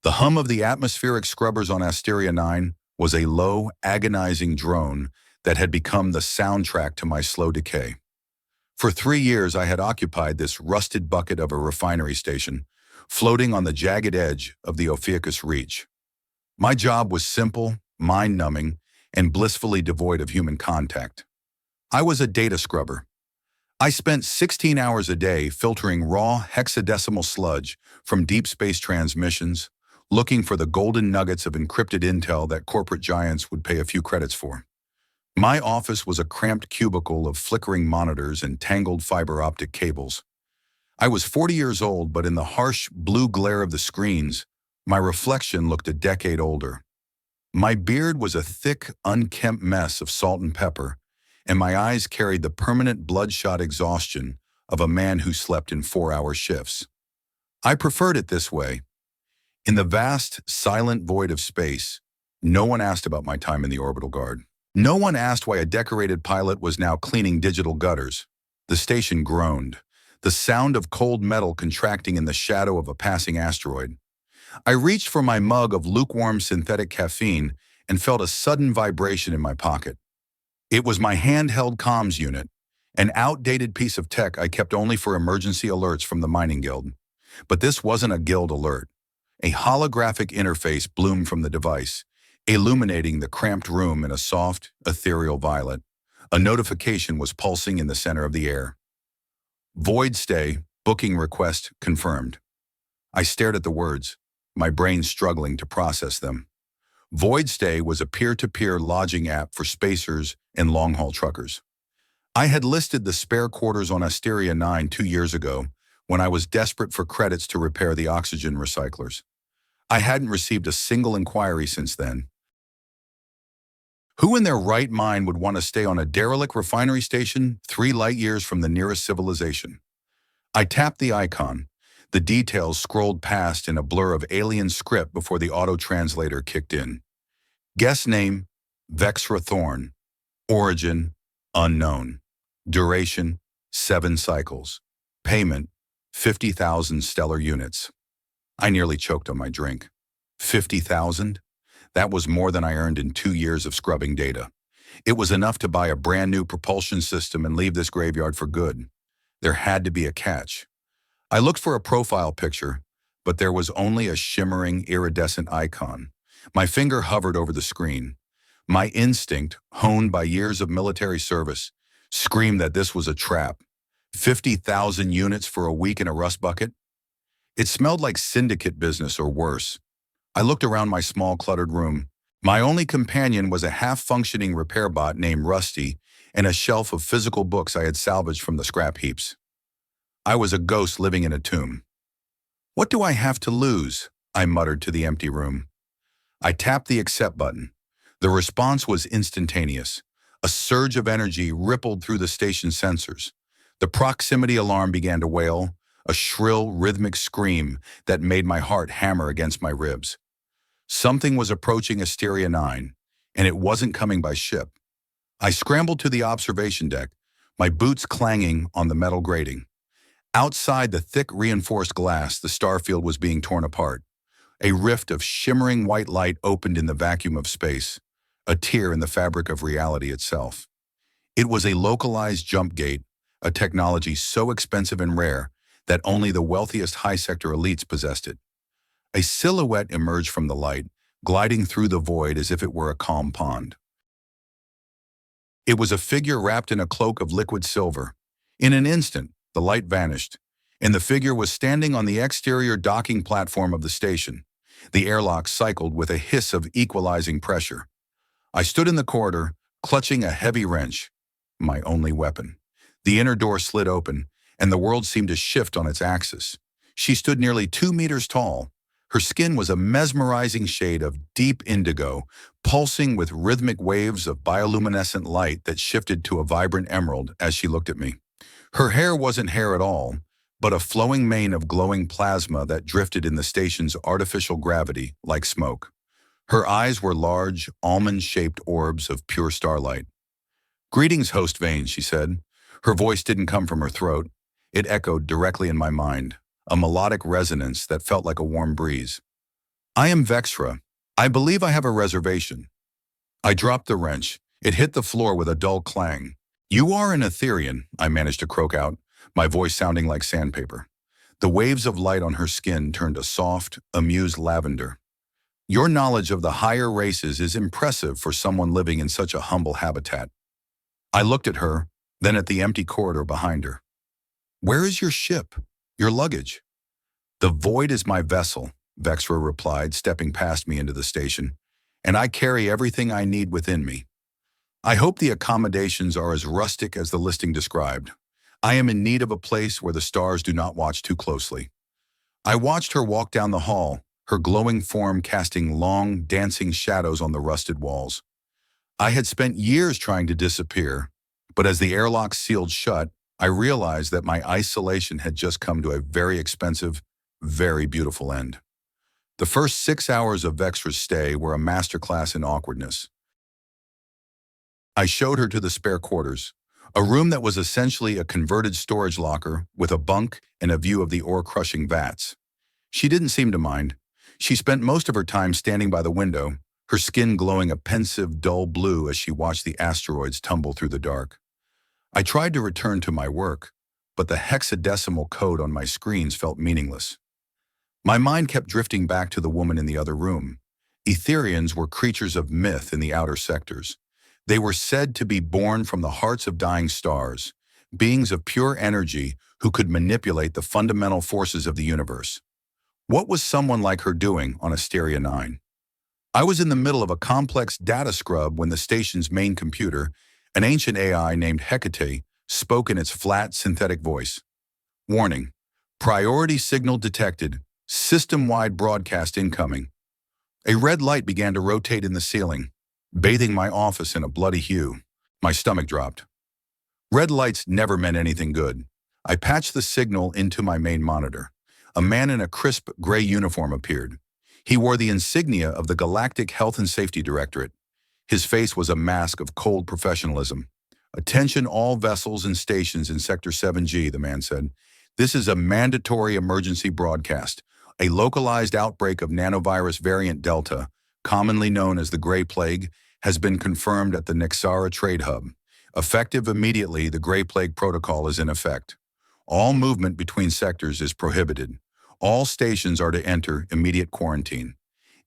The hum of the atmospheric scrubbers on Asteria 9 was a low, agonizing drone that had become the soundtrack to my slow decay. For 3 years, I had occupied this rusted bucket of a refinery station, floating on the jagged edge of the Ophiuchus Reach. My job was simple, mind-numbing, and blissfully devoid of human contact. I was a data scrubber. I spent 16 hours a day filtering raw hexadecimal sludge from deep space transmissions, looking for the golden nuggets of encrypted intel that corporate giants would pay a few credits for. My office was a cramped cubicle of flickering monitors and tangled fiber optic cables. I was 40 years old, but in the harsh blue glare of the screens, my reflection looked a decade older. My beard was a thick, unkempt mess of salt and pepper, and my eyes carried the permanent bloodshot exhaustion of a man who slept in 4-hour shifts. I preferred it this way. In the vast, silent void of space, no one asked about my time in the orbital guard. No one asked why a decorated pilot was now cleaning digital gutters. The station groaned, the sound of cold metal contracting in the shadow of a passing asteroid. I reached for my mug of lukewarm synthetic caffeine and felt a sudden vibration in my pocket. It was my handheld comms unit, an outdated piece of tech I kept only for emergency alerts from the mining guild. But this wasn't a guild alert. A holographic interface bloomed from the device, illuminating the cramped room in a soft, ethereal violet. A notification was pulsing in the center of the air. Void stay, booking request confirmed. I stared at the words, my brain struggling to process them. Void Stay was a peer-to-peer lodging app for spacers and long-haul truckers. I had listed the spare quarters on Asteria 9 2 years ago when I was desperate for credits to repair the oxygen recyclers. I hadn't received a single inquiry since then. Who in their right mind would want to stay on a derelict refinery station 3 light years from the nearest civilization? I tapped the icon. The details scrolled past in a blur of alien script before the auto-translator kicked in. Guest name, Vexra Thorn. Origin, unknown. Duration, 7 cycles. Payment, 50,000 stellar units. I nearly choked on my drink. 50,000? That was more than I earned in 2 years of scrubbing data. It was enough to buy a brand new propulsion system and leave this graveyard for good. There had to be a catch. I looked for a profile picture, but there was only a shimmering, iridescent icon. My finger hovered over the screen. My instinct, honed by years of military service, screamed that this was a trap. 50,000 units for a week in a rust bucket? It smelled like syndicate business or worse. I looked around my small, cluttered room. My only companion was a half-functioning repair bot named Rusty and a shelf of physical books I had salvaged from the scrap heaps. I was a ghost living in a tomb. What do I have to lose? I muttered to the empty room. I tapped the accept button. The response was instantaneous. A surge of energy rippled through the station's sensors. The proximity alarm began to wail, a shrill, rhythmic scream that made my heart hammer against my ribs. Something was approaching Asteria 9, and it wasn't coming by ship. I scrambled to the observation deck, my boots clanging on the metal grating. Outside the thick reinforced glass, the starfield was being torn apart. A rift of shimmering white light opened in the vacuum of space, a tear in the fabric of reality itself. It was a localized jump gate, a technology so expensive and rare that only the wealthiest high-sector elites possessed it. A silhouette emerged from the light, gliding through the void as if it were a calm pond. It was a figure wrapped in a cloak of liquid silver. In an instant, the light vanished, and the figure was standing on the exterior docking platform of the station. The airlock cycled with a hiss of equalizing pressure. I stood in the corridor, clutching a heavy wrench, my only weapon. The inner door slid open, and the world seemed to shift on its axis. She stood nearly 2 meters tall. Her skin was a mesmerizing shade of deep indigo, pulsing with rhythmic waves of bioluminescent light that shifted to a vibrant emerald as she looked at me. Her hair wasn't hair at all, but a flowing mane of glowing plasma that drifted in the station's artificial gravity like smoke. Her eyes were large, almond-shaped orbs of pure starlight. "Greetings, Host Vane," she said. Her voice didn't come from her throat. It echoed directly in my mind, a melodic resonance that felt like a warm breeze. I am Vexra. I believe I have a reservation. I dropped the wrench. It hit the floor with a dull clang. You are an Etherean, I managed to croak out, my voice sounding like sandpaper. The waves of light on her skin turned a soft, amused lavender. Your knowledge of the higher races is impressive for someone living in such a humble habitat. I looked at her, then at the empty corridor behind her. Where is your ship? Your luggage? The void is my vessel, Vexra replied, stepping past me into the station, and I carry everything I need within me. I hope the accommodations are as rustic as the listing described. I am in need of a place where the stars do not watch too closely. I watched her walk down the hall, her glowing form casting long, dancing shadows on the rusted walls. I had spent years trying to disappear, but as the airlock sealed shut, I realized that my isolation had just come to a very expensive, very beautiful end. The first 6 hours of Vexra's stay were a masterclass in awkwardness. I showed her to the spare quarters, a room that was essentially a converted storage locker with a bunk and a view of the ore-crushing vats. She didn't seem to mind. She spent most of her time standing by the window, her skin glowing a pensive, dull blue as she watched the asteroids tumble through the dark. I tried to return to my work, but the hexadecimal code on my screens felt meaningless. My mind kept drifting back to the woman in the other room. Etherians were creatures of myth in the outer sectors. They were said to be born from the hearts of dying stars, beings of pure energy who could manipulate the fundamental forces of the universe. What was someone like her doing on Asteria 9? I was in the middle of a complex data scrub when the station's main computer, an ancient AI named Hecate, spoke in its flat, synthetic voice. Warning. Priority signal detected. System-wide broadcast incoming. A red light began to rotate in the ceiling, bathing my office in a bloody hue. My stomach dropped. Red lights never meant anything good. I patched the signal into my main monitor. A man in a crisp gray uniform appeared. He wore the insignia of the Galactic Health and Safety Directorate. His face was a mask of cold professionalism. Attention all vessels and stations in Sector 7G, the man said. This is a mandatory emergency broadcast. A localized outbreak of nanovirus variant Delta, commonly known as the Gray Plague, has been confirmed at the Nexara Trade Hub. Effective immediately, the Gray Plague Protocol is in effect. All movement between sectors is prohibited. All stations are to enter immediate quarantine.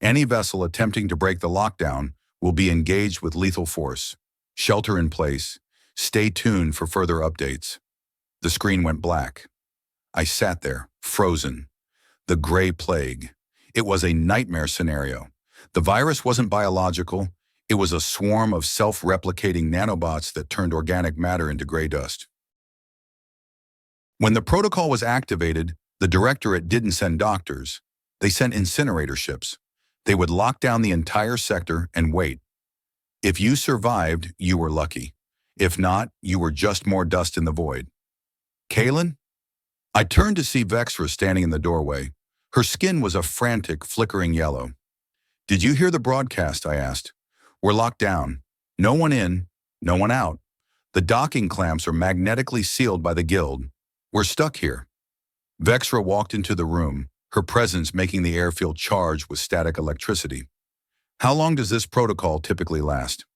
Any vessel attempting to break the lockdown will be engaged with lethal force. Shelter in place. Stay tuned for further updates. The screen went black. I sat there, frozen. The Gray Plague. It was a nightmare scenario. The virus wasn't biological. It was a swarm of self-replicating nanobots that turned organic matter into gray dust. When the protocol was activated, the directorate didn't send doctors. They sent incinerator ships. They would lock down the entire sector and wait. If you survived, you were lucky. If not, you were just more dust in the void. Kaylin? I turned to see Vexra standing in the doorway. Her skin was a frantic, flickering yellow. Did you hear the broadcast? I asked. We're locked down. No one in, no one out. The docking clamps are magnetically sealed by the guild. We're stuck here. Vexra walked into the room, her presence making the air feel charged with static electricity. How long does this protocol typically last?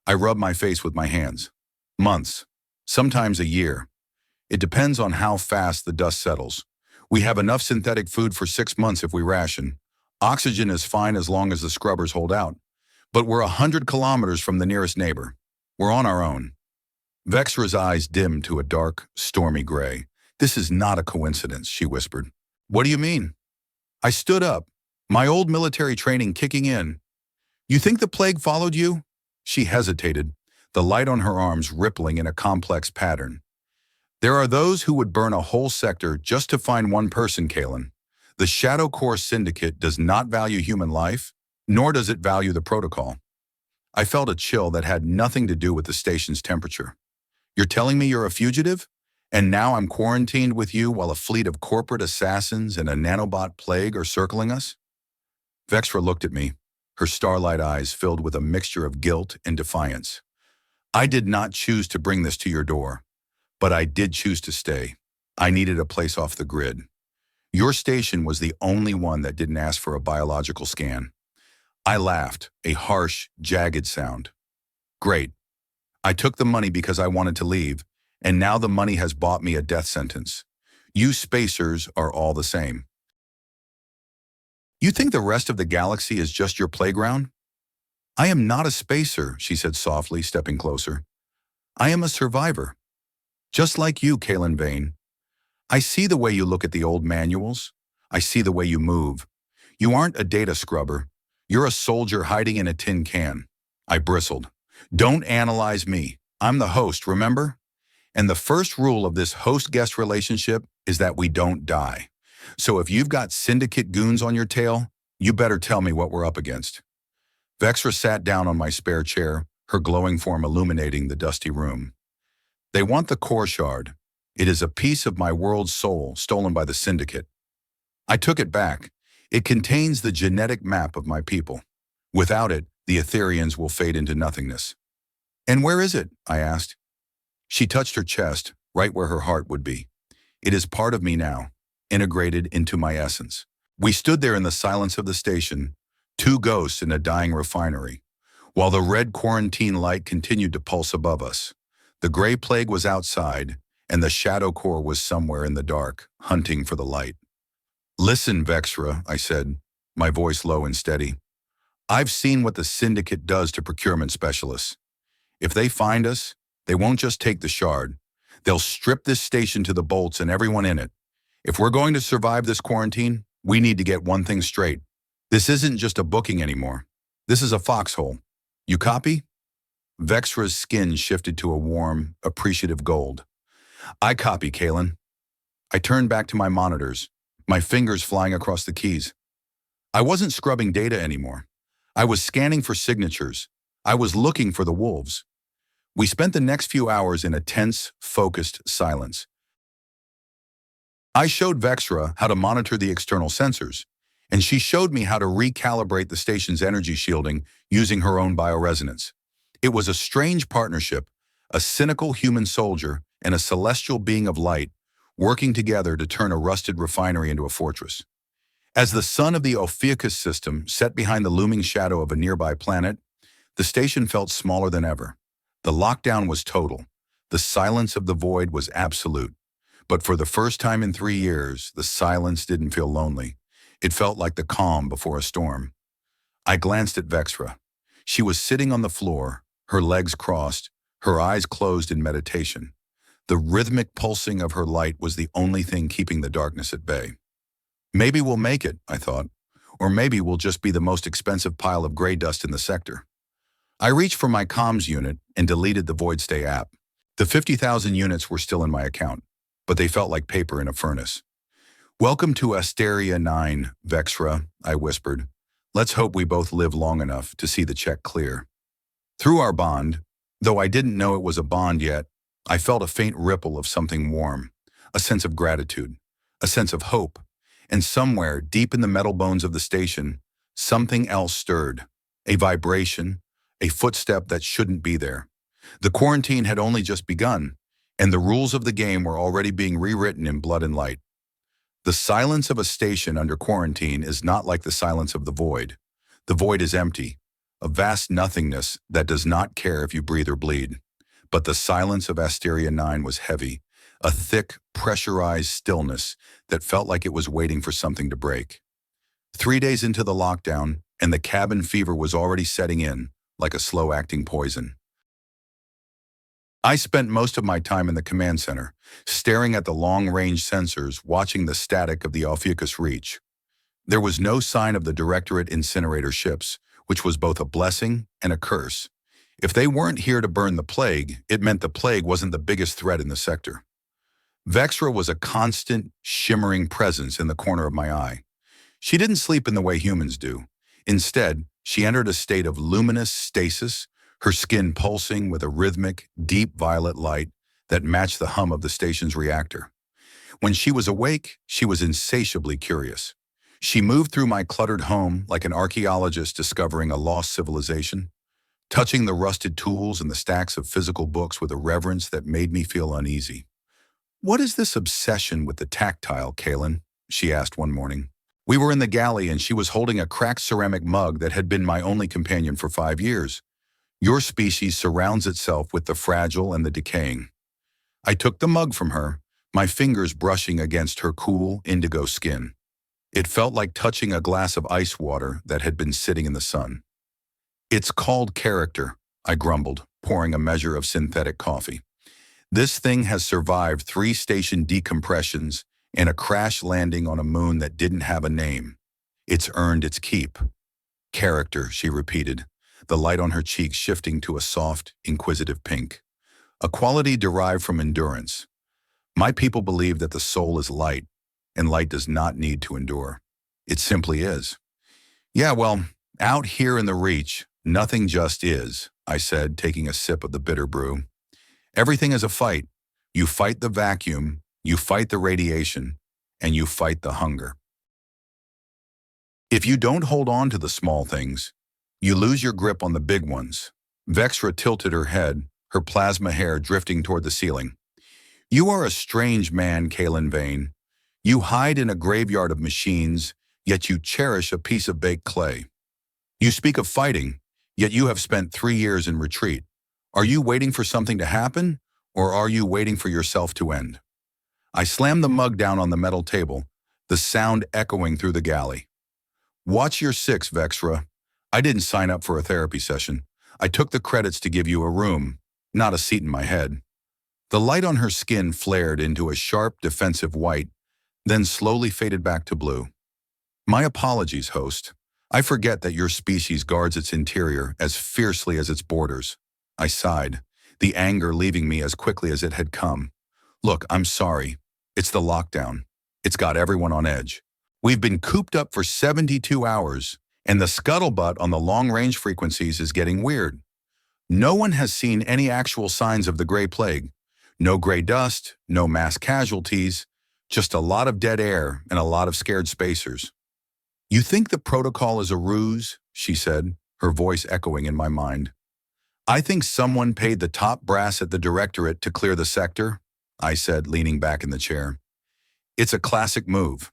I rubbed my face with my hands. Months, sometimes a year. It depends on how fast the dust settles. We have enough synthetic food for 6 months if we ration. Oxygen is fine as long as the scrubbers hold out. But we're 100 kilometers from the nearest neighbor. We're on our own. Vexra's eyes dimmed to a dark, stormy gray. This is not a coincidence, she whispered. What do you mean? I stood up, my old military training kicking in. You think the plague followed you? She hesitated, the light on her arms rippling in a complex pattern. There are those who would burn a whole sector just to find one person, Kaylin. The Shadow Core Syndicate does not value human life, nor does it value the protocol. I felt a chill that had nothing to do with the station's temperature. You're telling me you're a fugitive? And now I'm quarantined with you while a fleet of corporate assassins and a nanobot plague are circling us? Vexra looked at me, her starlight eyes filled with a mixture of guilt and defiance. I did not choose to bring this to your door, but I did choose to stay. I needed a place off the grid. Your station was the only one that didn't ask for a biological scan. I laughed, a harsh, jagged sound. Great. I took the money because I wanted to leave, and now the money has bought me a death sentence. You spacers are all the same. You think the rest of the galaxy is just your playground? I am not a spacer, she said softly, stepping closer. I am a survivor. Just like you, Kalen Vane. I see the way you look at the old manuals. I see the way you move. You aren't a data scrubber. You're a soldier hiding in a tin can. I bristled. Don't analyze me. I'm the host, remember? And the first rule of this host-guest relationship is that we don't die. So if you've got syndicate goons on your tail, you better tell me what we're up against. Vexra sat down on my spare chair, her glowing form illuminating the dusty room. They want the core shard. It is a piece of my world's soul stolen by the syndicate. I took it back. It contains the genetic map of my people. Without it, the Etherians will fade into nothingness. And where is it? I asked. She touched her chest, right where her heart would be. It is part of me now, integrated into my essence. We stood there in the silence of the station, two ghosts in a dying refinery, while the red quarantine light continued to pulse above us. The gray plague was outside, and the shadow core was somewhere in the dark, hunting for the light. Listen, Vexra, I said, my voice low and steady. I've seen what the syndicate does to procurement specialists. If they find us, they won't just take the shard. They'll strip this station to the bolts and everyone in it. If we're going to survive this quarantine, we need to get one thing straight. This isn't just a booking anymore. This is a foxhole. You copy? Vexra's skin shifted to a warm, appreciative gold. I copy, Kalen. I turned back to my monitors, my fingers flying across the keys. I wasn't scrubbing data anymore. I was scanning for signatures. I was looking for the wolves. We spent the next few hours in a tense, focused silence. I showed Vexra how to monitor the external sensors, and she showed me how to recalibrate the station's energy shielding using her own bioresonance. It was a strange partnership, a cynical human soldier and a celestial being of light working together to turn a rusted refinery into a fortress. As the sun of the Ophiuchus system set behind the looming shadow of a nearby planet, the station felt smaller than ever. The lockdown was total. The silence of the void was absolute. But for the first time in 3 years, the silence didn't feel lonely. It felt like the calm before a storm. I glanced at Vexra. She was sitting on the floor, her legs crossed, her eyes closed in meditation. The rhythmic pulsing of her light was the only thing keeping the darkness at bay. Maybe we'll make it, I thought. Or maybe we'll just be the most expensive pile of gray dust in the sector. I reached for my comms unit and deleted the VoidStay app. The 50,000 units were still in my account, but they felt like paper in a furnace. Welcome to Asteria 9, Vexra, I whispered. Let's hope we both live long enough to see the check clear. Through our bond, though I didn't know it was a bond yet, I felt a faint ripple of something warm, a sense of gratitude, a sense of hope, and somewhere deep in the metal bones of the station, something else stirred, a vibration, a footstep that shouldn't be there. The quarantine had only just begun, and the rules of the game were already being rewritten in blood and light. The silence of a station under quarantine is not like the silence of the void. The void is empty, a vast nothingness that does not care if you breathe or bleed. But the silence of Asteria 9 was heavy, a thick, pressurized stillness that felt like it was waiting for something to break. 3 days into the lockdown, and the cabin fever was already setting in, like a slow-acting poison. I spent most of my time in the command center, staring at the long-range sensors, watching the static of the Ophiuchus reach. There was no sign of the Directorate incinerator ships, which was both a blessing and a curse. If they weren't here to burn the plague, it meant the plague wasn't the biggest threat in the sector. Vexra was a constant, shimmering presence in the corner of my eye. She didn't sleep in the way humans do. Instead, she entered a state of luminous stasis, her skin pulsing with a rhythmic, deep violet light that matched the hum of the station's reactor. When she was awake, she was insatiably curious. She moved through my cluttered home like an archaeologist discovering a lost civilization, touching the rusted tools and the stacks of physical books with a reverence that made me feel uneasy. "What is this obsession with the tactile, Kalen?" she asked one morning. We were in the galley and she was holding a cracked ceramic mug that had been my only companion for 5 years. Your species surrounds itself with the fragile and the decaying. I took the mug from her, my fingers brushing against her cool, indigo skin. It felt like touching a glass of ice water that had been sitting in the sun. It's called character, I grumbled, pouring a measure of synthetic coffee. This thing has survived 3-station decompressions and a crash landing on a moon that didn't have a name. It's earned its keep. Character, she repeated, the light on her cheeks shifting to a soft, inquisitive pink. A quality derived from endurance. My people believe that the soul is light, and light does not need to endure. It simply is. Yeah, well, out here in the reach, nothing just is, I said, taking a sip of the bitter brew. Everything is a fight. You fight the vacuum, you fight the radiation, and you fight the hunger. If you don't hold on to the small things, you lose your grip on the big ones. Vexra tilted her head, her plasma hair drifting toward the ceiling. You are a strange man, Kalen Vane. You hide in a graveyard of machines, yet you cherish a piece of baked clay. You speak of fighting, yet you have spent 3 years in retreat. Are you waiting for something to happen, or are you waiting for yourself to end? I slammed the mug down on the metal table, the sound echoing through the galley. Watch your 6, Vexra. I didn't sign up for a therapy session. I took the credits to give you a room, not a seat in my head. The light on her skin flared into a sharp, defensive white, then slowly faded back to blue. My apologies, host. I forget that your species guards its interior as fiercely as its borders. I sighed, the anger leaving me as quickly as it had come. Look, I'm sorry. It's the lockdown. It's got everyone on edge. We've been cooped up for 72 hours, and the scuttlebutt on the long-range frequencies is getting weird. No one has seen any actual signs of the gray plague. No gray dust, no mass casualties, just a lot of dead air and a lot of scared spacers. You think the protocol is a ruse? She said, her voice echoing in my mind. I think someone paid the top brass at the directorate to clear the sector, I said, leaning back in the chair. It's a classic move.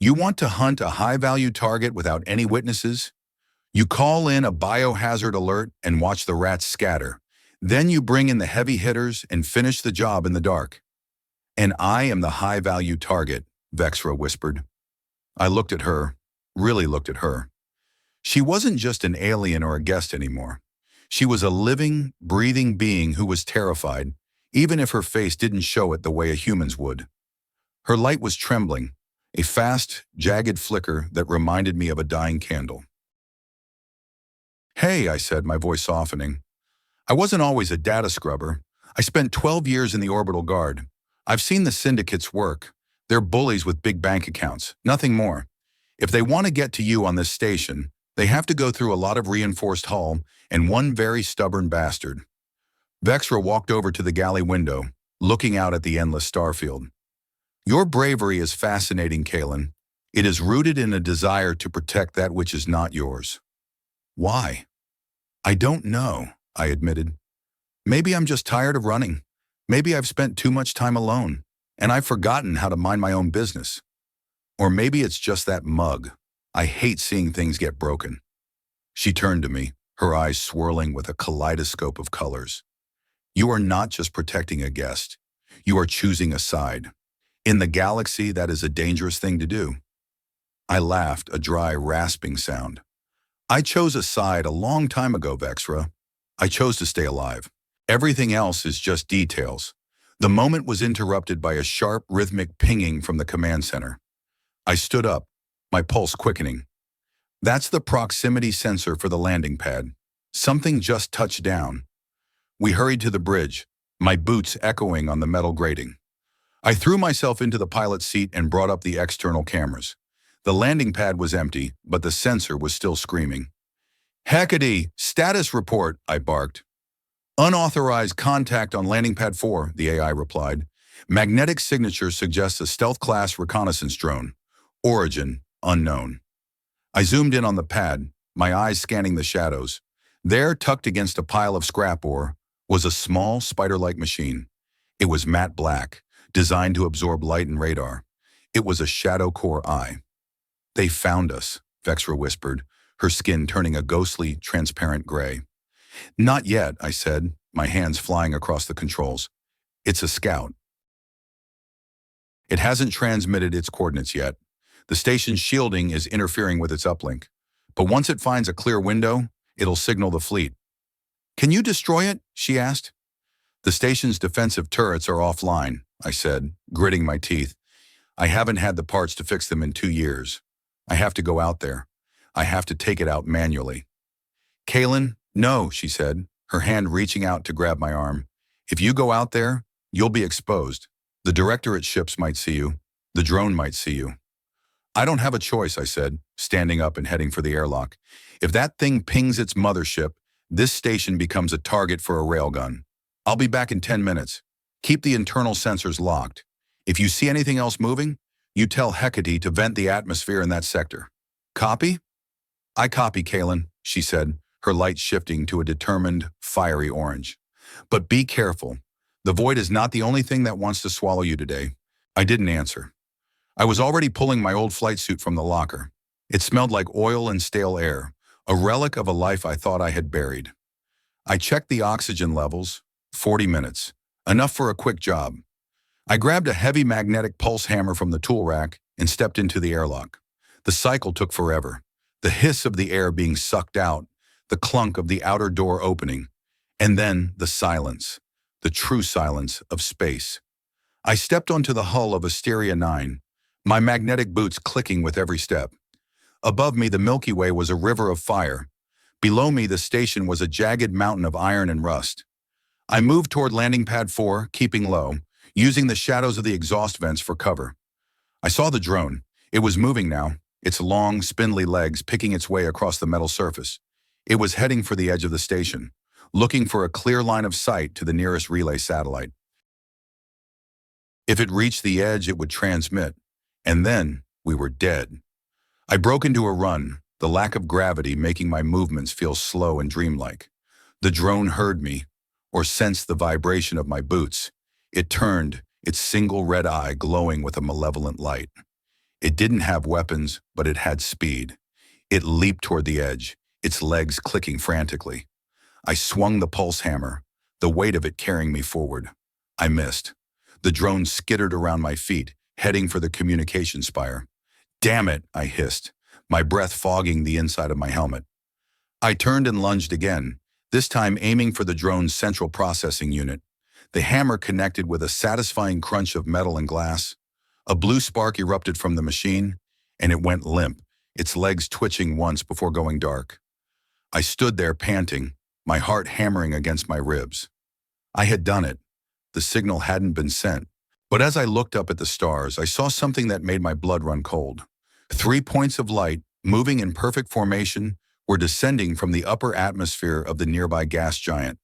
You want to hunt a high-value target without any witnesses? You call in a biohazard alert and watch the rats scatter. Then you bring in the heavy hitters and finish the job in the dark. And I am the high-value target, Vexra whispered. I looked at her, really looked at her. She wasn't just an alien or a guest anymore. She was a living, breathing being who was terrified, even if her face didn't show it the way a human's would. Her light was trembling, a fast, jagged flicker that reminded me of a dying candle. Hey, I said, my voice softening. I wasn't always a data scrubber. I spent 12 years in the orbital guard. I've seen the syndicates work. They're bullies with big bank accounts, nothing more. If they want to get to you on this station, they have to go through a lot of reinforced hull and one very stubborn bastard. Vexra walked over to the galley window, looking out at the endless starfield. Your bravery is fascinating, Kalen. It is rooted in a desire to protect that which is not yours. Why? I don't know, I admitted. Maybe I'm just tired of running. Maybe I've spent too much time alone, and I've forgotten how to mind my own business. Or maybe it's just that mug. I hate seeing things get broken. She turned to me, her eyes swirling with a kaleidoscope of colors. You are not just protecting a guest. You are choosing a side. In the galaxy, that is a dangerous thing to do. I laughed, a dry, rasping sound. I chose a side a long time ago, Vexra. I chose to stay alive. Everything else is just details. The moment was interrupted by a sharp, rhythmic pinging from the command center. I stood up, my pulse quickening. That's the proximity sensor for the landing pad. Something just touched down. We hurried to the bridge, my boots echoing on the metal grating. I threw myself into the pilot's seat and brought up the external cameras. The landing pad was empty, but the sensor was still screaming. Hecate, status report, I barked. Unauthorized contact on landing pad 4, the AI replied. Magnetic signature suggests a stealth-class reconnaissance drone. Origin, unknown. I zoomed in on the pad, my eyes scanning the shadows. There, tucked against a pile of scrap ore, was a small, spider-like machine. It was matte black, designed to absorb light and radar. It was a shadow core eye. They found us, Vexra whispered, her skin turning a ghostly, transparent gray. Not yet, I said, my hands flying across the controls. It's a scout. It hasn't transmitted its coordinates yet. The station's shielding is interfering with its uplink. But once it finds a clear window, it'll signal the fleet. Can you destroy it? She asked. The station's defensive turrets are offline, I said, gritting my teeth. I haven't had the parts to fix them in 2 years. I have to go out there. I have to take it out manually. Kaylin, no, she said, her hand reaching out to grab my arm. If you go out there, you'll be exposed. The directorate ships might see you. The drone might see you. I don't have a choice, I said, standing up and heading for the airlock. If that thing pings its mothership, this station becomes a target for a railgun. I'll be back in 10 minutes. Keep the internal sensors locked. If you see anything else moving, you tell Hecate to vent the atmosphere in that sector. Copy? I copy, Kaylin, she said, her light shifting to a determined, fiery orange. But be careful. The void is not the only thing that wants to swallow you today. I didn't answer. I was already pulling my old flight suit from the locker. It smelled like oil and stale air, a relic of a life I thought I had buried. I checked the oxygen levels, 40 minutes, enough for a quick job. I grabbed a heavy magnetic pulse hammer from the tool rack and stepped into the airlock. The cycle took forever. The hiss of the air being sucked out, the clunk of the outer door opening, and then the silence, the true silence of space. I stepped onto the hull of Asteria 9, my magnetic boots clicking with every step. Above me, the Milky Way was a river of fire. Below me, the station was a jagged mountain of iron and rust. I moved toward landing pad 4, keeping low, using the shadows of the exhaust vents for cover. I saw the drone. It was moving now, its long, spindly legs picking its way across the metal surface. It was heading for the edge of the station, looking for a clear line of sight to the nearest relay satellite. If it reached the edge, it would transmit, and then we were dead. I broke into a run, the lack of gravity making my movements feel slow and dreamlike. The drone heard me, or sensed the vibration of my boots. It turned, its single red eye glowing with a malevolent light. It didn't have weapons, but it had speed. It leaped toward the edge, its legs clicking frantically. I swung the pulse hammer, the weight of it carrying me forward. I missed. The drone skittered around my feet, heading for the communication spire. Damn it, I hissed, my breath fogging the inside of my helmet. I turned and lunged again, this time aiming for the drone's central processing unit. The hammer connected with a satisfying crunch of metal and glass. A blue spark erupted from the machine, and it went limp, its legs twitching once before going dark. I stood there panting, my heart hammering against my ribs. I had done it. The signal hadn't been sent. But as I looked up at the stars, I saw something that made my blood run cold. 3 points of light, moving in perfect formation, were descending from the upper atmosphere of the nearby gas giant.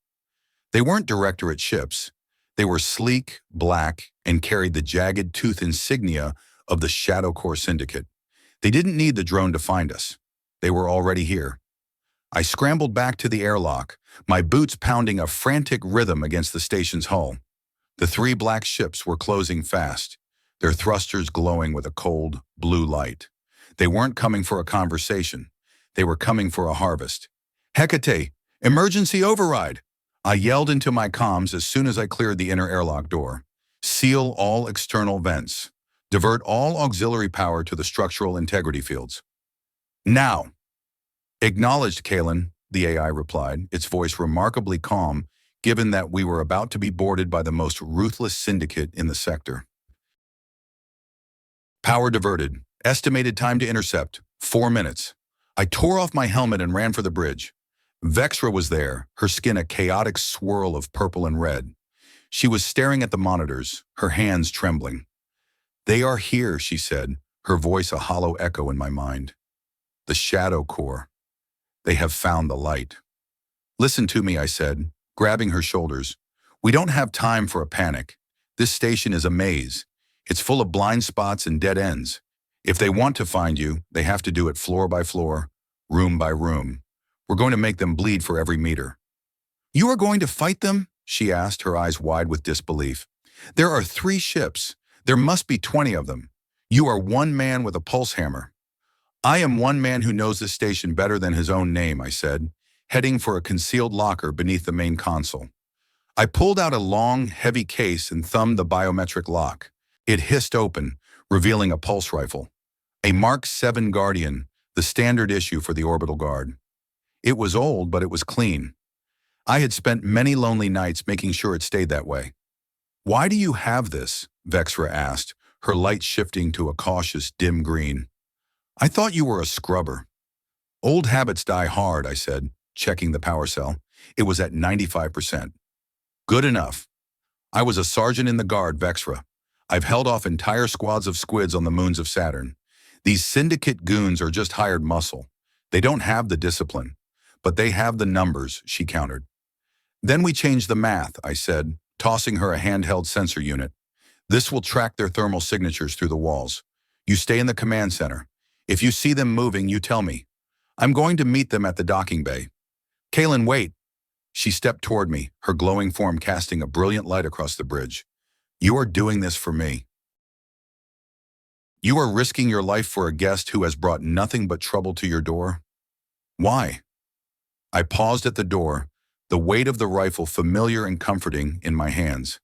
They weren't directorate ships. They were sleek, black, and carried the jagged tooth insignia of the Shadow Corps Syndicate. They didn't need the drone to find us. They were already here. I scrambled back to the airlock, my boots pounding a frantic rhythm against the station's hull. The 3 black ships were closing fast, their thrusters glowing with a cold, blue light. They weren't coming for a conversation. They were coming for a harvest. Hecate, emergency override! I yelled into my comms as soon as I cleared the inner airlock door. Seal all external vents. Divert all auxiliary power to the structural integrity fields. Now! Acknowledged, Kaylin, the AI replied, its voice remarkably calm, given that we were about to be boarded by the most ruthless syndicate in the sector. Power diverted. Estimated time to intercept, 4 minutes. I tore off my helmet and ran for the bridge. Vexra was there, her skin a chaotic swirl of purple and red. She was staring at the monitors, her hands trembling. They are here, she said, her voice a hollow echo in my mind. The Shadow Corps. They have found the light. Listen to me, I said, grabbing her shoulders. We don't have time for a panic. This station is a maze. It's full of blind spots and dead ends. If they want to find you, they have to do it floor by floor, room by room. We're going to make them bleed for every meter. You are going to fight them? She asked, her eyes wide with disbelief. There are 3 ships. There must be 20 of them. You are one man with a pulse hammer. I am one man who knows this station better than his own name, I said, heading for a concealed locker beneath the main console. I pulled out a long, heavy case and thumbed the biometric lock. It hissed open, revealing a pulse rifle. A Mark 7 Guardian, the standard issue for the orbital guard. It was old, but it was clean. I had spent many lonely nights making sure it stayed that way. "Why do you have this?" Vexra asked, her light shifting to a cautious, dim green. "I thought you were a scrubber." "Old habits die hard," I said, checking the power cell. It was at 95%. "Good enough. I was a sergeant in the guard, Vexra. I've held off entire squads of squids on the moons of Saturn. These syndicate goons are just hired muscle. They don't have the discipline, but they have the numbers," she countered. "Then we changed the math," I said, tossing her a handheld sensor unit. "This will track their thermal signatures through the walls. You stay in the command center. If you see them moving, you tell me. I'm going to meet them at the docking bay." "Kaylin, wait." She stepped toward me, her glowing form casting a brilliant light across the bridge. "You are doing this for me. You are risking your life for a guest who has brought nothing but trouble to your door?" "Why?" I paused at the door, the weight of the rifle familiar and comforting in my hands.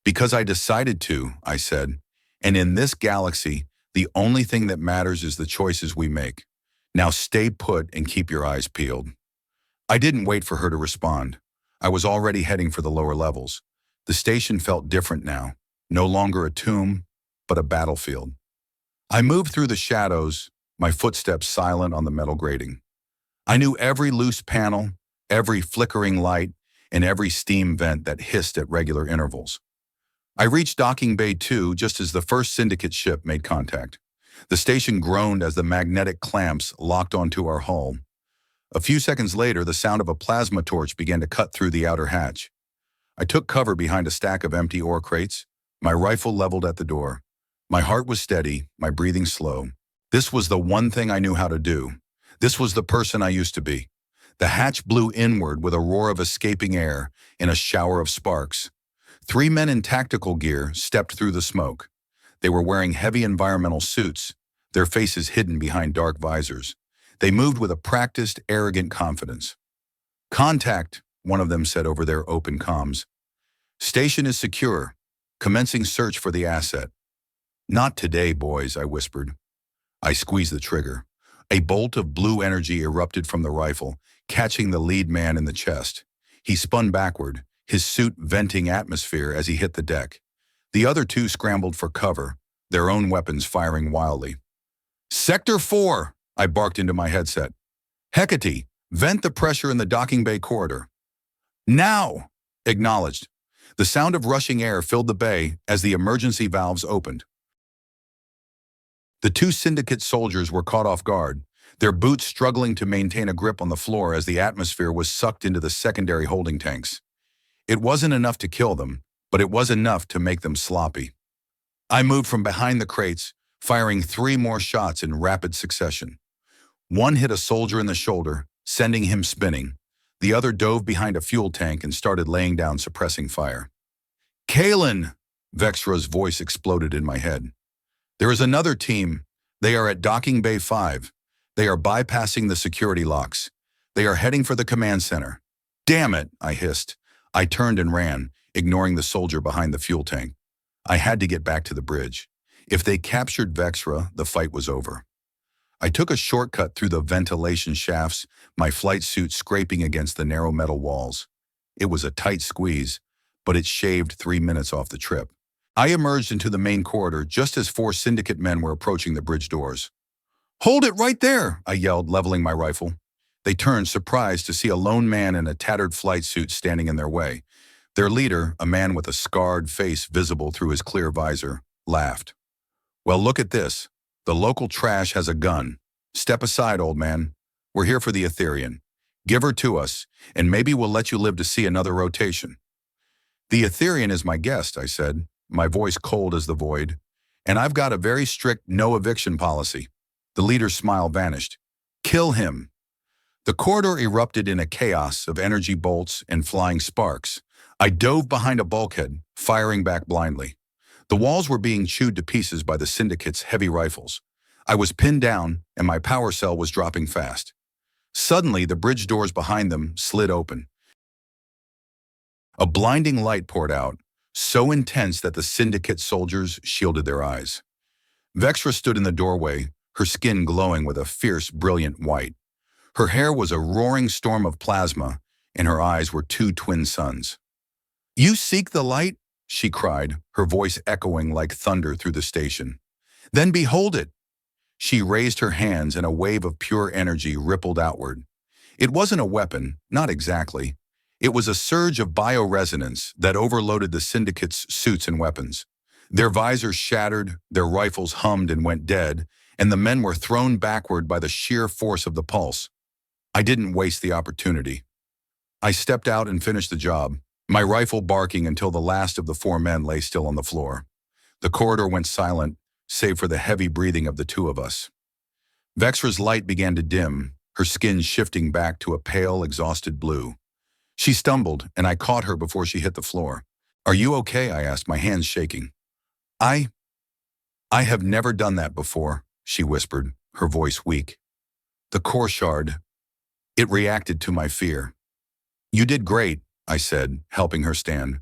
"Because I decided to," I said, "and in this galaxy, the only thing that matters is the choices we make. Now stay put and keep your eyes peeled." I didn't wait for her to respond. I was already heading for the lower levels. The station felt different now, no longer a tomb, but a battlefield. I moved through the shadows, my footsteps silent on the metal grating. I knew every loose panel, every flickering light, and every steam vent that hissed at regular intervals. I reached Docking Bay 2 just as the first syndicate ship made contact. The station groaned as the magnetic clamps locked onto our hull. A few seconds later, the sound of a plasma torch began to cut through the outer hatch. I took cover behind a stack of empty ore crates, my rifle leveled at the door. My heart was steady, my breathing slow. This was the one thing I knew how to do. This was the person I used to be. The hatch blew inward with a roar of escaping air and a shower of sparks. 3 men in tactical gear stepped through the smoke. They were wearing heavy environmental suits, their faces hidden behind dark visors. They moved with a practiced, arrogant confidence. "Contact," one of them said over their open comms. "Station is secure. Commencing search for the asset." "Not today, boys," I whispered. I squeezed the trigger. A bolt of blue energy erupted from the rifle, catching the lead man in the chest. He spun backward, his suit venting atmosphere as he hit the deck. The other two scrambled for cover, their own weapons firing wildly. "Sector 4!" I barked into my headset. "Hecate, vent the pressure in the docking bay corridor." "Now!" Acknowledged. The sound of rushing air filled the bay as the emergency valves opened. The two syndicate soldiers were caught off guard, their boots struggling to maintain a grip on the floor as the atmosphere was sucked into the secondary holding tanks. It wasn't enough to kill them, but it was enough to make them sloppy. I moved from behind the crates, firing 3 more shots in rapid succession. One hit a soldier in the shoulder, sending him spinning. The other dove behind a fuel tank and started laying down suppressing fire. "Kaylin!" Vexra's voice exploded in my head. "There is another team. They are at Docking Bay 5. They are bypassing the security locks. They are heading for the command center." "Damn it," I hissed. I turned and ran, ignoring the soldier behind the fuel tank. I had to get back to the bridge. If they captured Vexra, the fight was over. I took a shortcut through the ventilation shafts, my flight suit scraping against the narrow metal walls. It was a tight squeeze, but it shaved 3 minutes off the trip. I emerged into the main corridor just as 4 syndicate men were approaching the bridge doors. "Hold it right there!" I yelled, leveling my rifle. They turned, surprised to see a lone man in a tattered flight suit standing in their way. Their leader, a man with a scarred face visible through his clear visor, laughed. "Well, look at this. The local trash has a gun. Step aside, old man. We're here for the Etherean. Give her to us, and maybe we'll let you live to see another rotation." "The Etherean is my guest," I said, my voice cold as the void. "And I've got a very strict no eviction policy." The leader's smile vanished. "Kill him." The corridor erupted in a chaos of energy bolts and flying sparks. I dove behind a bulkhead, firing back blindly. The walls were being chewed to pieces by the Syndicate's heavy rifles. I was pinned down, and my power cell was dropping fast. Suddenly, the bridge doors behind them slid open. A blinding light poured out, so intense that the Syndicate soldiers shielded their eyes. Vexra stood in the doorway, her skin glowing with a fierce, brilliant white. Her hair was a roaring storm of plasma, and her eyes were two twin suns. "You seek the light?" she cried, her voice echoing like thunder through the station. "Then behold it!" She raised her hands and a wave of pure energy rippled outward. It wasn't a weapon, not exactly. It was a surge of bioresonance that overloaded the Syndicate's suits and weapons. Their visors shattered, their rifles hummed and went dead, and the men were thrown backward by the sheer force of the pulse. I didn't waste the opportunity. I stepped out and finished the job, my rifle barking until the last of the four men lay still on the floor. The corridor went silent, save for the heavy breathing of the two of us. Vexra's light began to dim, her skin shifting back to a pale, exhausted blue. She stumbled, and I caught her before she hit the floor. "Are you okay?" I asked, my hands shaking. I have never done that before," she whispered, her voice weak. "The core shard. It reacted to my fear." "You did great," I said, helping her stand.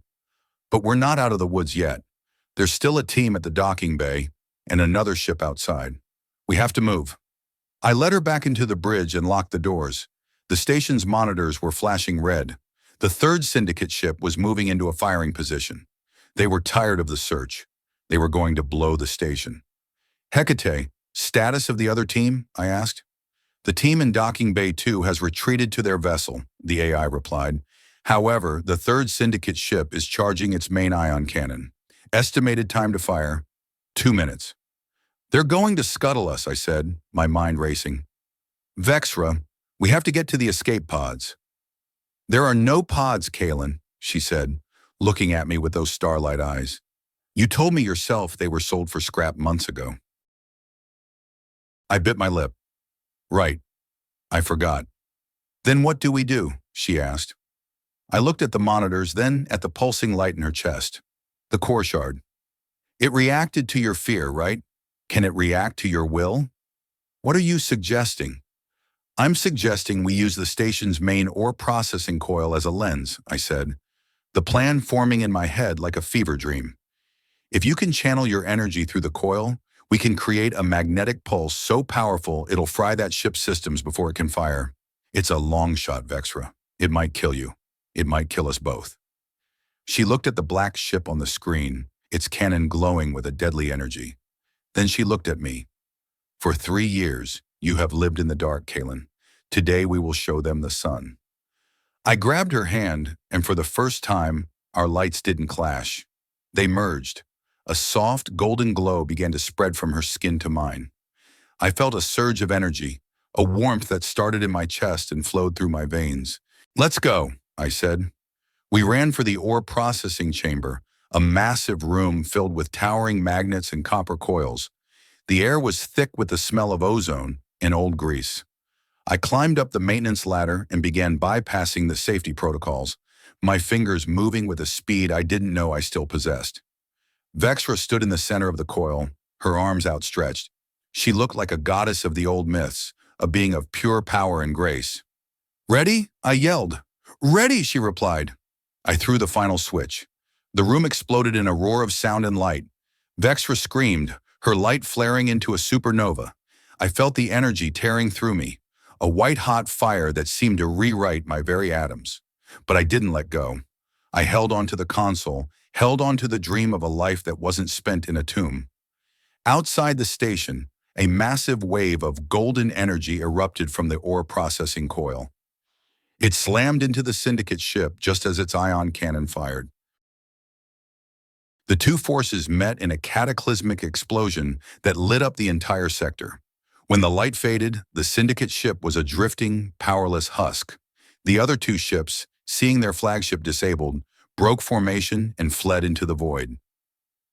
"But we're not out of the woods yet. There's still a team at the docking bay and another ship outside. We have to move." I led her back into the bridge and locked the doors. The station's monitors were flashing red. The third Syndicate ship was moving into a firing position. They were tired of the search. They were going to blow the station. "Hecate, status of the other team?" I asked. "The team in Docking Bay 2 has retreated to their vessel," the AI replied. "However, the third Syndicate ship is charging its main ion cannon. Estimated time to fire, 2 minutes. "They're going to scuttle us," I said, my mind racing. "Vexra, we have to get to the escape pods." "There are no pods, Kalen," she said, looking at me with those starlight eyes. "You told me yourself they were sold for scrap months ago." I bit my lip. "Right. I forgot." "Then what do we do?" she asked. I looked at the monitors, then at the pulsing light in her chest. "The core shard. It reacted to your fear, right? Can it react to your will?" "What are you suggesting?" "I'm suggesting we use the station's main ore processing coil as a lens," I said, the plan forming in my head like a fever dream. "If you can channel your energy through the coil, we can create a magnetic pulse so powerful it'll fry that ship's systems before it can fire. It's a long shot, Vexra. It might kill you. It might kill us both." She looked at the black ship on the screen, its cannon glowing with a deadly energy. Then she looked at me. "For 3 years, you have lived in the dark, Kalen. Today we will show them the sun." I grabbed her hand, and for the first time, our lights didn't clash. They merged. A soft, golden glow began to spread from her skin to mine. I felt a surge of energy, a warmth that started in my chest and flowed through my veins. "Let's go," I said. We ran for the ore processing chamber, a massive room filled with towering magnets and copper coils. The air was thick with the smell of ozone and old grease. I climbed up the maintenance ladder and began bypassing the safety protocols, my fingers moving with a speed I didn't know I still possessed. Vexra stood in the center of the coil, her arms outstretched. She looked like a goddess of the old myths, a being of pure power and grace. "Ready?" I yelled. "Ready," she replied. I threw the final switch. The room exploded in a roar of sound and light. Vexra screamed, her light flaring into a supernova. I felt the energy tearing through me, a white-hot fire that seemed to rewrite my very atoms. But I didn't let go. I held onto the console, held onto the dream of a life that wasn't spent in a tomb. Outside the station, a massive wave of golden energy erupted from the ore processing coil. It slammed into the Syndicate ship just as its ion cannon fired. The two forces met in a cataclysmic explosion that lit up the entire sector. When the light faded, the Syndicate ship was a drifting, powerless husk. The other two ships, seeing their flagship disabled, broke formation and fled into the void.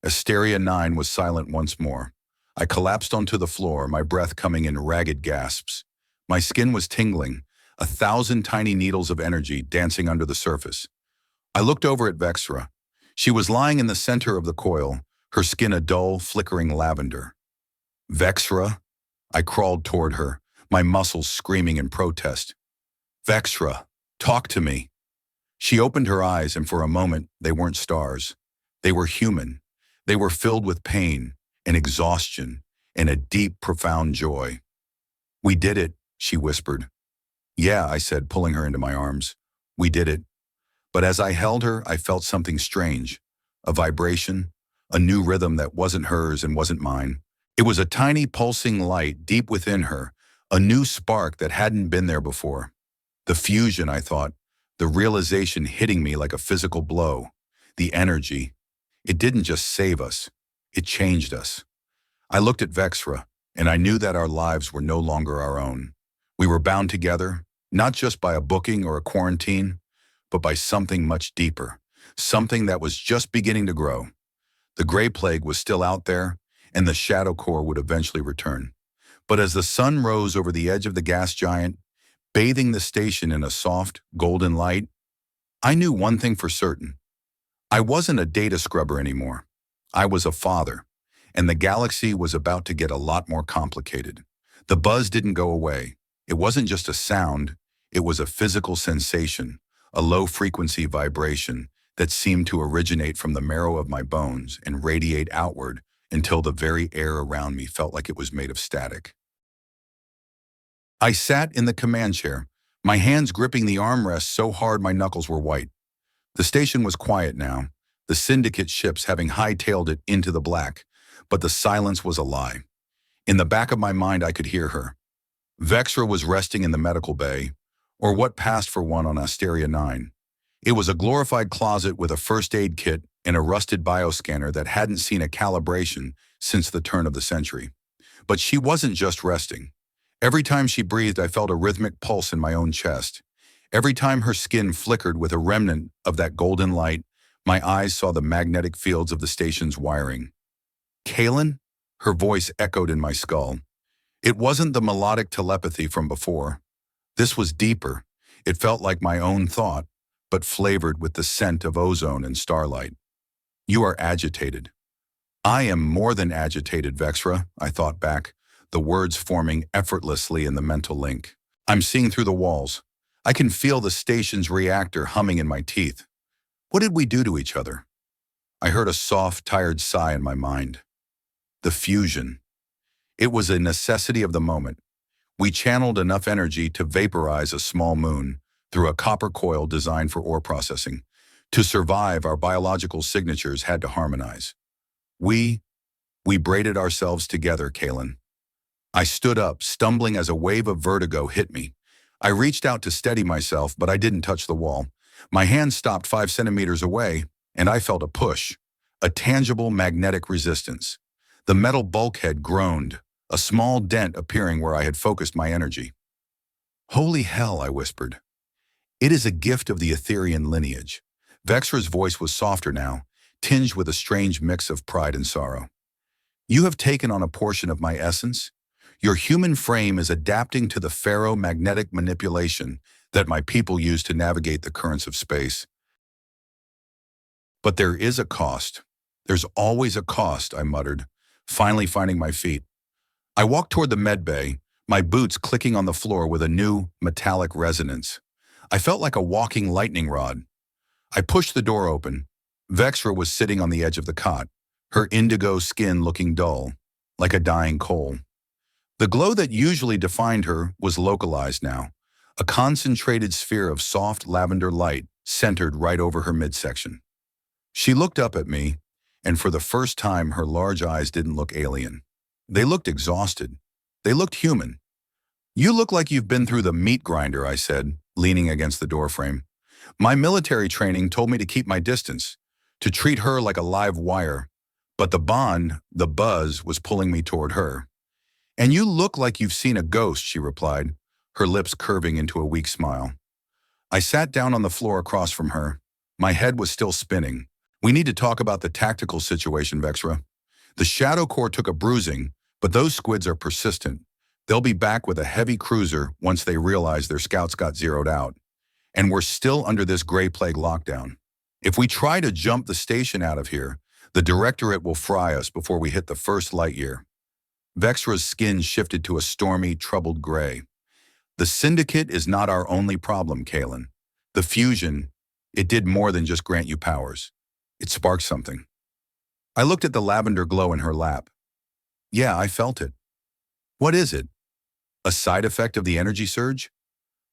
Asteria 9 was silent once more. I collapsed onto the floor, my breath coming in ragged gasps. My skin was tingling, 1,000 tiny needles of energy dancing under the surface. I looked over at Vexra. She was lying in the center of the coil, her skin a dull, flickering lavender. Vexra? I crawled toward her, my muscles screaming in protest. Vexra, talk to me. She opened her eyes, and for a moment, they weren't stars. They were human. They were filled with pain and exhaustion and a deep, profound joy. We did it, she whispered. Yeah, I said, pulling her into my arms. We did it. But as I held her, I felt something strange. A vibration, a new rhythm that wasn't hers and wasn't mine. It was a tiny pulsing light deep within her, a new spark that hadn't been there before. The fusion, I thought, the realization hitting me like a physical blow. The energy. It didn't just save us. It changed us. I looked at Vexra, and I knew that our lives were no longer our own. We were bound together, not just by a booking or a quarantine, but by something much deeper, something that was just beginning to grow. The gray plague was still out there, and the shadow core would eventually return. But as the sun rose over the edge of the gas giant, bathing the station in a soft, golden light, I knew one thing for certain. I wasn't a data scrubber anymore. I was a father, and the galaxy was about to get a lot more complicated. The buzz didn't go away. It wasn't just a sound, it was a physical sensation, a low-frequency vibration that seemed to originate from the marrow of my bones and radiate outward until the very air around me felt like it was made of static. I sat in the command chair, my hands gripping the armrest so hard my knuckles were white. The station was quiet now, the syndicate ships having hightailed it into the black, but the silence was a lie. In the back of my mind, I could hear her. Vexra was resting in the medical bay, or what passed for one on Asteria 9. It was a glorified closet with a first aid kit and a rusted bioscanner that hadn't seen a calibration since the turn of the century. But she wasn't just resting. Every time she breathed, I felt a rhythmic pulse in my own chest. Every time her skin flickered with a remnant of that golden light, my eyes saw the magnetic fields of the station's wiring. Kaylin? Her voice echoed in my skull. It wasn't the melodic telepathy from before. This was deeper. It felt like my own thought, but flavored with the scent of ozone and starlight. You are agitated. I am more than agitated, Vexra, I thought back, the words forming effortlessly in the mental link. I'm seeing through the walls. I can feel the station's reactor humming in my teeth. What did we do to each other? I heard a soft, tired sigh in my mind. The fusion. It was a necessity of the moment. We channeled enough energy to vaporize a small moon through a copper coil designed for ore processing. To survive, our biological signatures had to harmonize. We braided ourselves together, Kaylin. I stood up, stumbling as a wave of vertigo hit me. I reached out to steady myself, but I didn't touch the wall. My hand stopped 5 centimeters away, and I felt a push, a tangible magnetic resistance. The metal bulkhead groaned, a small dent appearing where I had focused my energy. Holy hell, I whispered. It is a gift of the Etherian lineage. Vexra's voice was softer now, tinged with a strange mix of pride and sorrow. You have taken on a portion of my essence. Your human frame is adapting to the ferromagnetic manipulation that my people use to navigate the currents of space. But there is a cost. There's always a cost, I muttered, finally finding my feet. I walked toward the med bay, my boots clicking on the floor with a new, metallic resonance. I felt like a walking lightning rod. I pushed the door open. Vexra was sitting on the edge of the cot, her indigo skin looking dull, like a dying coal. The glow that usually defined her was localized now, a concentrated sphere of soft lavender light centered right over her midsection. She looked up at me, and for the first time her large eyes didn't look alien. They looked exhausted. They looked human. You look like you've been through the meat grinder, I said, leaning against the doorframe. My military training told me to keep my distance, to treat her like a live wire, but the bond, the buzz, was pulling me toward her. And you look like you've seen a ghost, she replied, her lips curving into a weak smile. I sat down on the floor across from her. My head was still spinning. We need to talk about the tactical situation, Vexra. The Shadow Corps took a bruising, but those squids are persistent. They'll be back with a heavy cruiser once they realize their scouts got zeroed out. And we're still under this gray plague lockdown. If we try to jump the station out of here, The directorate will fry us before we hit the first light year. Vexra's skin shifted to a stormy, troubled gray. The syndicate is not our only problem, Kalen. The fusion, it did more than just grant you powers. It sparked something. I looked at the lavender glow in her lap. Yeah, I felt it. What is it? A side effect of the energy surge?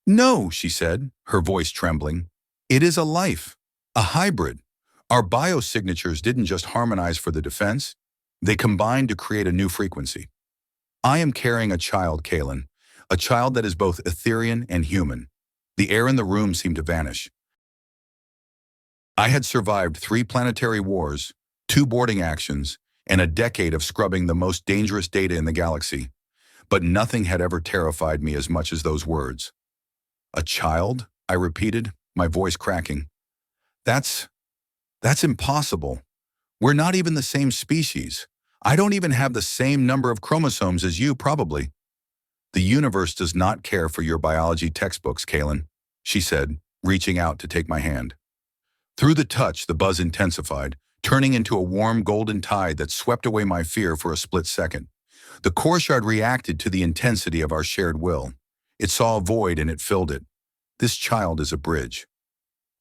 No, she said, her voice trembling. It is a life, a hybrid. Our biosignatures didn't just harmonize for the defense, they combined to create a new frequency. I am carrying a child, Kalen, a child that is both Etherean and human. The air in the room seemed to vanish. I had survived 3 planetary wars, 2 boarding actions, and a decade of scrubbing the most dangerous data in the galaxy. But nothing had ever terrified me as much as those words. A child? I repeated, my voice cracking. That's impossible. We're not even the same species. I don't even have the same number of chromosomes as you, probably. The universe does not care for your biology textbooks, Kalen, she said, reaching out to take my hand. Through the touch, the buzz intensified, turning into a warm golden tide that swept away my fear for a split second. The core shard reacted to the intensity of our shared will. It saw a void and it filled it. This child is a bridge.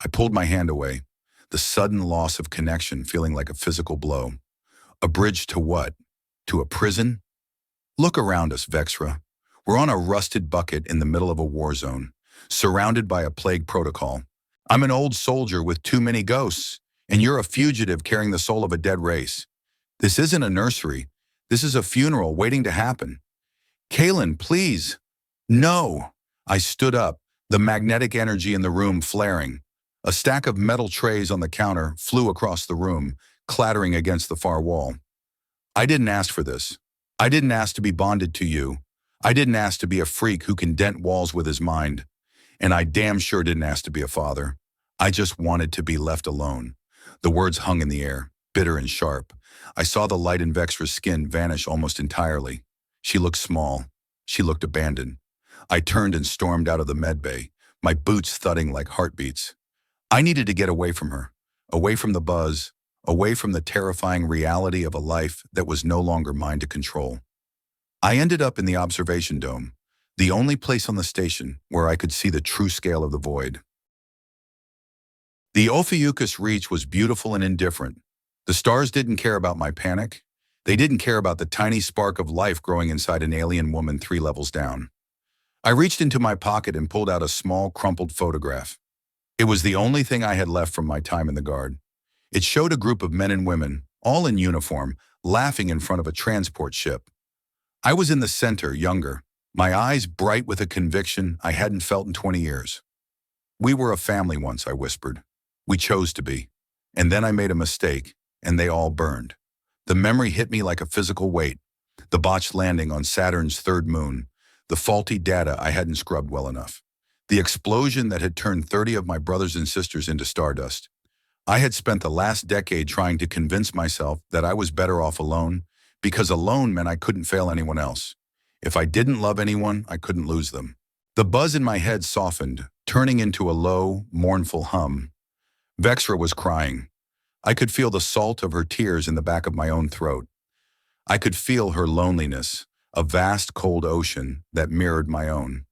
I pulled my hand away, the sudden loss of connection feeling like a physical blow. A bridge to what? To a prison? Look around us, Vexra. We're on a rusted bucket in the middle of a war zone, surrounded by a plague protocol. I'm an old soldier with too many ghosts, and you're a fugitive carrying the soul of a dead race. This isn't a nursery. This is a funeral waiting to happen. Kalen, please. No. I stood up, the magnetic energy in the room flaring. A stack of metal trays on the counter flew across the room, clattering against the far wall. I didn't ask for this. I didn't ask to be bonded to you. I didn't ask to be a freak who can dent walls with his mind. And I damn sure didn't ask to be a father. I just wanted to be left alone. The words hung in the air, bitter and sharp. I saw the light in Vexra's skin vanish almost entirely. She looked small. She looked abandoned. I turned and stormed out of the med bay, my boots thudding like heartbeats. I needed to get away from her, away from the buzz, away from the terrifying reality of a life that was no longer mine to control. I ended up in the observation dome, the only place on the station where I could see the true scale of the void. The Ophiuchus Reach was beautiful and indifferent. The stars didn't care about my panic. They didn't care about the tiny spark of life growing inside an alien woman 3 levels down. I reached into my pocket and pulled out a small, crumpled photograph. It was the only thing I had left from my time in the Guard. It showed a group of men and women, all in uniform, laughing in front of a transport ship. I was in the center, younger, my eyes bright with a conviction I hadn't felt in 20 years. We were a family once, I whispered. We chose to be. And then I made a mistake, and they all burned. The memory hit me like a physical weight. The botched landing on Saturn's 3rd moon, the faulty data I hadn't scrubbed well enough, the explosion that had turned 30 of my brothers and sisters into stardust. I had spent the last decade trying to convince myself that I was better off alone, because alone meant I couldn't fail anyone else. If I didn't love anyone, I couldn't lose them. The buzz in my head softened, turning into a low, mournful hum. Vexra was crying. I could feel the salt of her tears in the back of my own throat. I could feel her loneliness, a vast cold ocean that mirrored my own.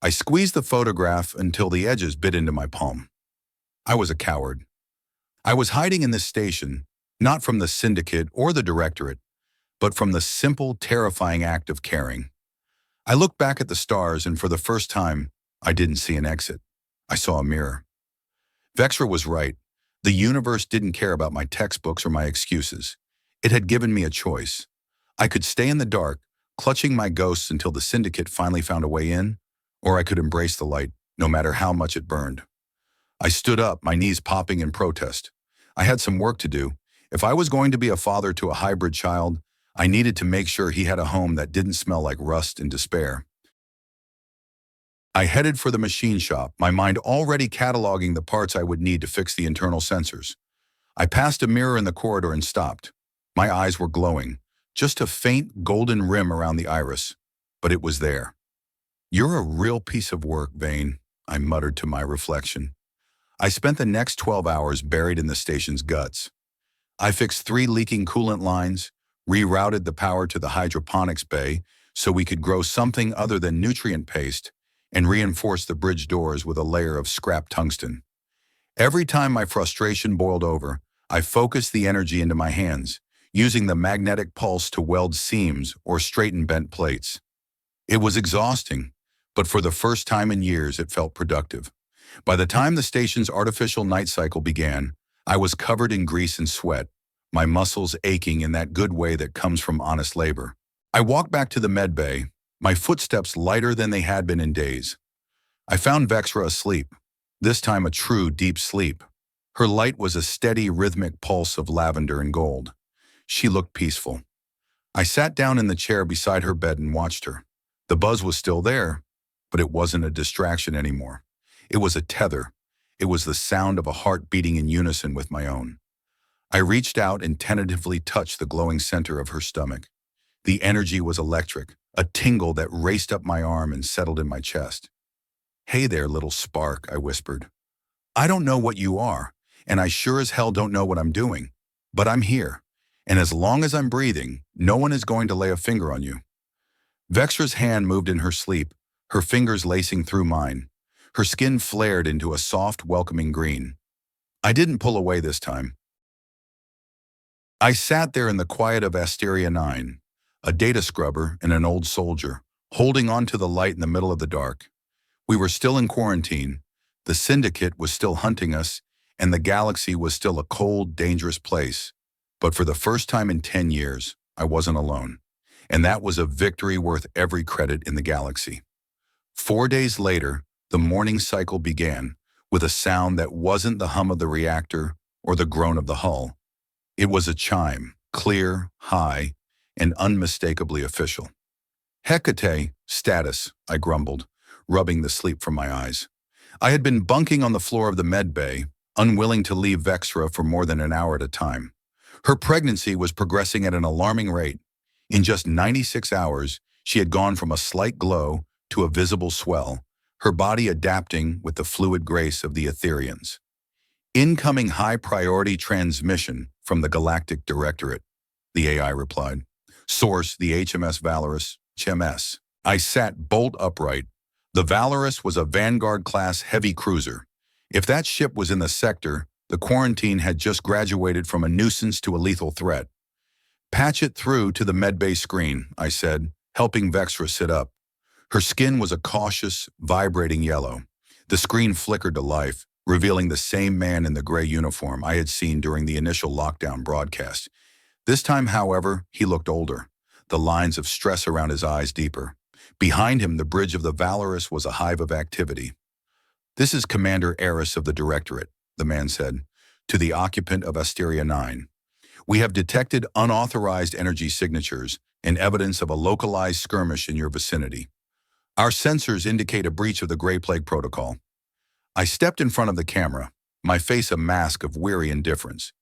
I squeezed the photograph until the edges bit into my palm. I was a coward. I was hiding in this station, not from the syndicate or the directorate, but from the simple, terrifying act of caring. I looked back at the stars, and for the first time, I didn't see an exit. I saw a mirror. Vexra was right. The universe didn't care about my textbooks or my excuses. It had given me a choice. I could stay in the dark, clutching my ghosts until the syndicate finally found a way in, or I could embrace the light, no matter how much it burned. I stood up, my knees popping in protest. I had some work to do. If I was going to be a father to a hybrid child, I needed to make sure he had a home that didn't smell like rust and despair. I headed for the machine shop, my mind already cataloging the parts I would need to fix the internal sensors. I passed a mirror in the corridor and stopped. My eyes were glowing, just a faint golden rim around the iris, but it was there. "You're a real piece of work, Vane," I muttered to my reflection. I spent the next 12 hours buried in the station's guts. I fixed 3 leaking coolant lines, rerouted the power to the hydroponics bay so we could grow something other than nutrient paste, and reinforced the bridge doors with a layer of scrap tungsten. Every time my frustration boiled over, I focused the energy into my hands, using the magnetic pulse to weld seams or straighten bent plates. It was exhausting, but for the first time in years it felt productive. By the time the station's artificial night cycle began, I was covered in grease and sweat, my muscles aching in that good way that comes from honest labor. I walked back to the med bay, my footsteps lighter than they had been in days. I found Vexra asleep, this time a true deep sleep. Her light was a steady rhythmic pulse of lavender and gold. She looked peaceful. I sat down in the chair beside her bed and watched her. The buzz was still there, but it wasn't a distraction anymore. It was a tether. It was the sound of a heart beating in unison with my own. I reached out and tentatively touched the glowing center of her stomach. The energy was electric, a tingle that raced up my arm and settled in my chest. "Hey there, little spark," I whispered. "I don't know what you are, and I sure as hell don't know what I'm doing, but I'm here, and as long as I'm breathing, no one is going to lay a finger on you." Vexra's hand moved in her sleep, her fingers lacing through mine. Her skin flared into a soft, welcoming green. I didn't pull away this time. I sat there in the quiet of Asteria 9, a data scrubber and an old soldier, holding on to the light in the middle of the dark. We were still in quarantine, the Syndicate was still hunting us, and the galaxy was still a cold, dangerous place. But for the first time in 10 years, I wasn't alone. And that was a victory worth every credit in the galaxy. 4 days later, the morning cycle began, with a sound that wasn't the hum of the reactor or the groan of the hull. It was a chime, clear, high, and unmistakably official. "Hecate, status," I grumbled, rubbing the sleep from my eyes. I had been bunking on the floor of the med bay, unwilling to leave Vexra for more than an hour at a time. Her pregnancy was progressing at an alarming rate. In just 96 hours, she had gone from a slight glow to a visible swell, her body adapting with the fluid grace of the Etherians. "Incoming high-priority transmission from the Galactic Directorate," the AI replied. "Source, the HMS Valorous, HMS." I sat bolt upright. The Valorous was a Vanguard-class heavy cruiser. If that ship was in the sector, the quarantine had just graduated from a nuisance to a lethal threat. "Patch it through to the medbay screen," I said, helping Vexra sit up. Her skin was a cautious, vibrating yellow. The screen flickered to life, revealing the same man in the gray uniform I had seen during the initial lockdown broadcast. This time, however, he looked older, the lines of stress around his eyes deeper. Behind him, the bridge of the Valorous was a hive of activity. "This is Commander Eris of the Directorate," the man said, to the occupant of Asteria 9. "We have detected unauthorized energy signatures and evidence of a localized skirmish in your vicinity. Our sensors indicate a breach of the Grey Plague Protocol." I stepped in front of the camera, my face a mask of weary indifference.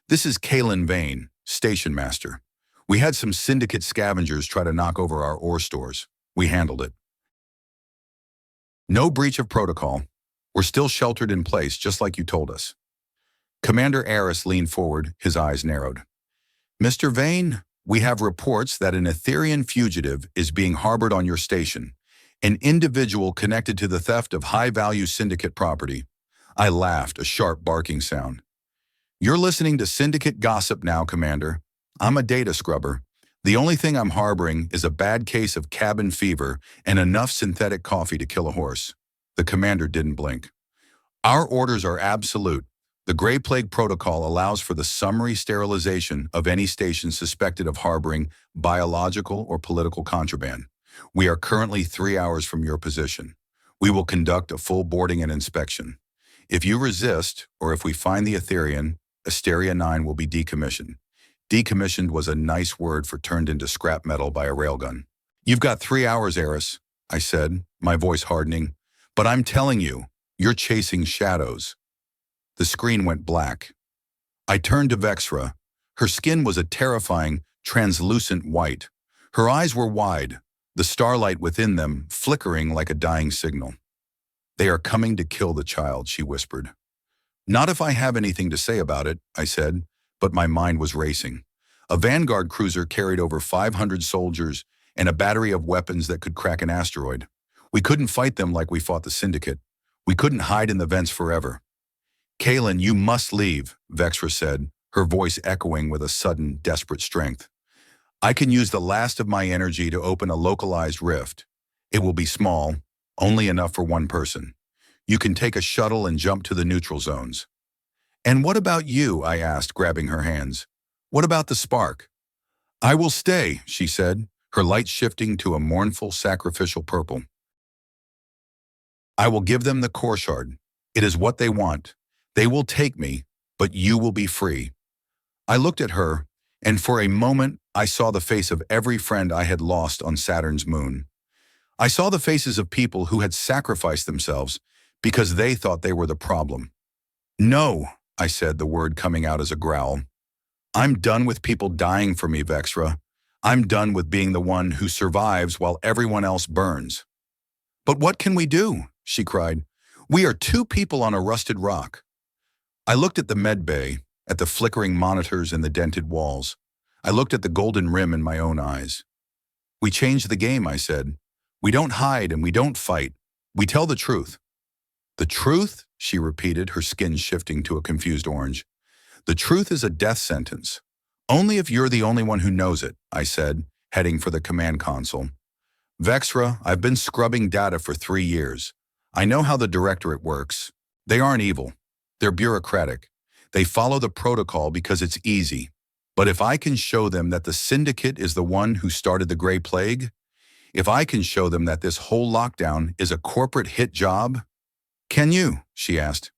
"This is Kalen Vane, Station Master. We had some Syndicate scavengers try to knock over our ore stores. We handled it. No breach of protocol. We're still sheltered in place, just like you told us." Commander Eris leaned forward, his eyes narrowed. "Mr. Vane, we have reports that an Etherian fugitive is being harbored on your station, an individual connected to the theft of high-value Syndicate property." I laughed, a sharp barking sound. "You're listening to Syndicate gossip now, Commander. I'm a data scrubber. The only thing I'm harboring is a bad case of cabin fever and enough synthetic coffee to kill a horse." The commander didn't blink. "Our orders are absolute. The Grey Plague Protocol allows for the summary sterilization of any station suspected of harboring biological or political contraband. We are currently 3 hours from your position. We will conduct a full boarding and inspection. If you resist, or if we find the Etherian, Asteria 9 will be decommissioned." Decommissioned was a nice word for turned into scrap metal by a railgun. "You've got 3 hours, Eris," I said, my voice hardening. "But I'm telling you, you're chasing shadows." The screen went black. I turned to Vexra. Her skin was a terrifying, translucent white. Her eyes were wide, the starlight within them flickering like a dying signal. "They are coming to kill the child," she whispered. "Not if I have anything to say about it," I said, but my mind was racing. A Vanguard cruiser carried over 500 soldiers and a battery of weapons that could crack an asteroid. We couldn't fight them like we fought the Syndicate. We couldn't hide in the vents forever. "Kalen, you must leave," Vexra said, her voice echoing with a sudden, desperate strength. "I can use the last of my energy to open a localized rift. It will be small, only enough for one person. You can take a shuttle and jump to the neutral zones." "And what about you?" I asked, grabbing her hands. "What about the spark?" "I will stay," she said, her light shifting to a mournful, sacrificial purple. "I will give them the core shard. It is what they want. They will take me, but you will be free." I looked at her, and for a moment I saw the face of every friend I had lost on Saturn's moon. I saw the faces of people who had sacrificed themselves because they thought they were the problem. "No," I said, the word coming out as a growl. "I'm done with people dying for me, Vexra. I'm done with being the one who survives while everyone else burns." "But what can we do?" she cried. "We are two people on a rusted rock." I looked at the med bay, at the flickering monitors and the dented walls. I looked at the golden rim in my own eyes. "We changed the game," I said. "We don't hide and we don't fight. We tell the truth." "The truth?" she repeated, her skin shifting to a confused orange. "The truth is a death sentence. Only if you're the only one who knows it," I said, heading for the command console. "Vexra, I've been scrubbing data for 3 years. I know how the Directorate works. They aren't evil. They're bureaucratic. They follow the protocol because it's easy. But if I can show them that the Syndicate is the one who started the Gray Plague, if I can show them that this whole lockdown is a corporate hit job—" "Can you?" she asked.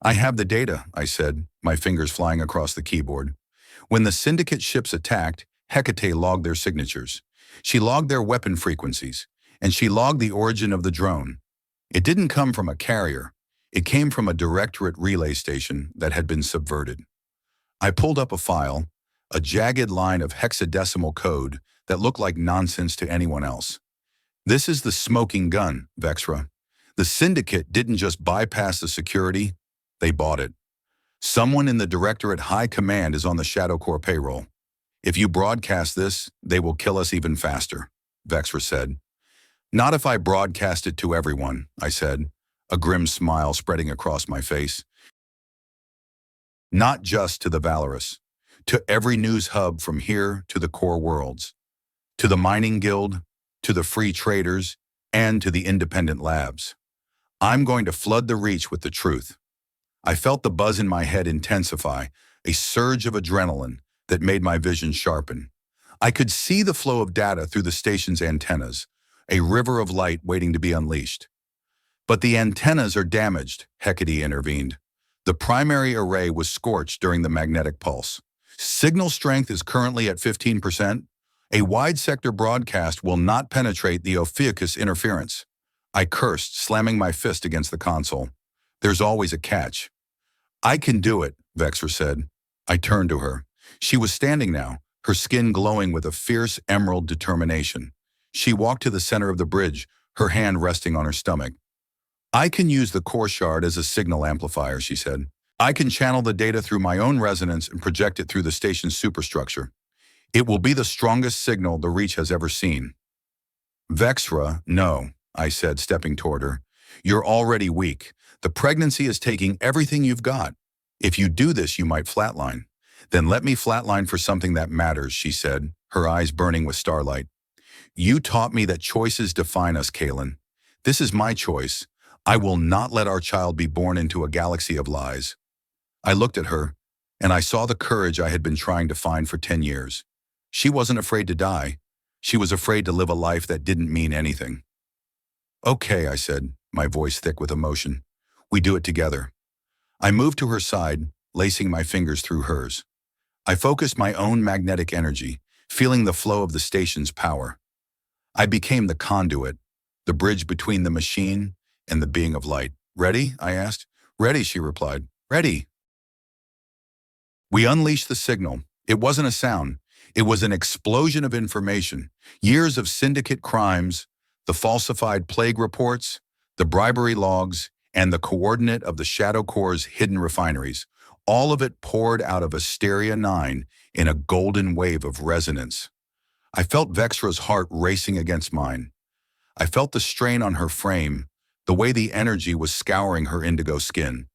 "I have the data," I said, my fingers flying across the keyboard. "When the Syndicate ships attacked, Hecate logged their signatures. She logged their weapon frequencies, and she logged the origin of the drone. It didn't come from a carrier. It came from a Directorate relay station that had been subverted." I pulled up a file, a jagged line of hexadecimal code that looked like nonsense to anyone else. "This is the smoking gun, Vexra. The Syndicate didn't just bypass the security, they bought it. Someone in the Directorate High Command is on the Shadow Corps payroll. If you broadcast this, they will kill us even faster," Vexra said. "Not if I broadcast it to everyone," I said, a grim smile spreading across my face. "Not just to the valorous. To every news hub from here to the core worlds. To the mining guild, to the free traders, and to the independent labs. I'm going to flood the reach with the truth." I felt the buzz in my head intensify, a surge of adrenaline that made my vision sharpen. I could see the flow of data through the station's antennas, a river of light waiting to be unleashed. "But the antennas are damaged," Hecate intervened. "The primary array was scorched during the magnetic pulse. Signal strength is currently at 15%. A wide sector broadcast will not penetrate the Ophiuchus interference." I cursed, slamming my fist against the console. "There's always a catch." "I can do it," Vexra said. I turned to her. She was standing now, her skin glowing with a fierce emerald determination. She walked to the center of the bridge, her hand resting on her stomach. "I can use the core shard as a signal amplifier," she said. "I can channel the data through my own resonance and project it through the station's superstructure. It will be the strongest signal the Reach has ever seen." "Vexra, no," I said, stepping toward her. "You're already weak. The pregnancy is taking everything you've got. If you do this, you might flatline." "Then let me flatline for something that matters," she said, her eyes burning with starlight. "You taught me that choices define us, Kalen. This is my choice. I will not let our child be born into a galaxy of lies." I looked at her, and I saw the courage I had been trying to find for 10 years. She wasn't afraid to die. She was afraid to live a life that didn't mean anything. "Okay," I said, my voice thick with emotion. "We do it together." I moved to her side, lacing my fingers through hers. I focused my own magnetic energy, feeling the flow of the station's power. I became the conduit, the bridge between the machine and the being of light. "Ready?" I asked. "Ready," she replied. "Ready." We unleashed the signal. It wasn't a sound. It was an explosion of information. Years of syndicate crimes, the falsified plague reports, the bribery logs, and the coordinate of the Shadow Corps' hidden refineries, All of it poured out of Asteria 9 in a golden wave of resonance. I felt Vexra's heart racing against mine. I felt the strain on her frame, the way the energy was scouring her indigo skin.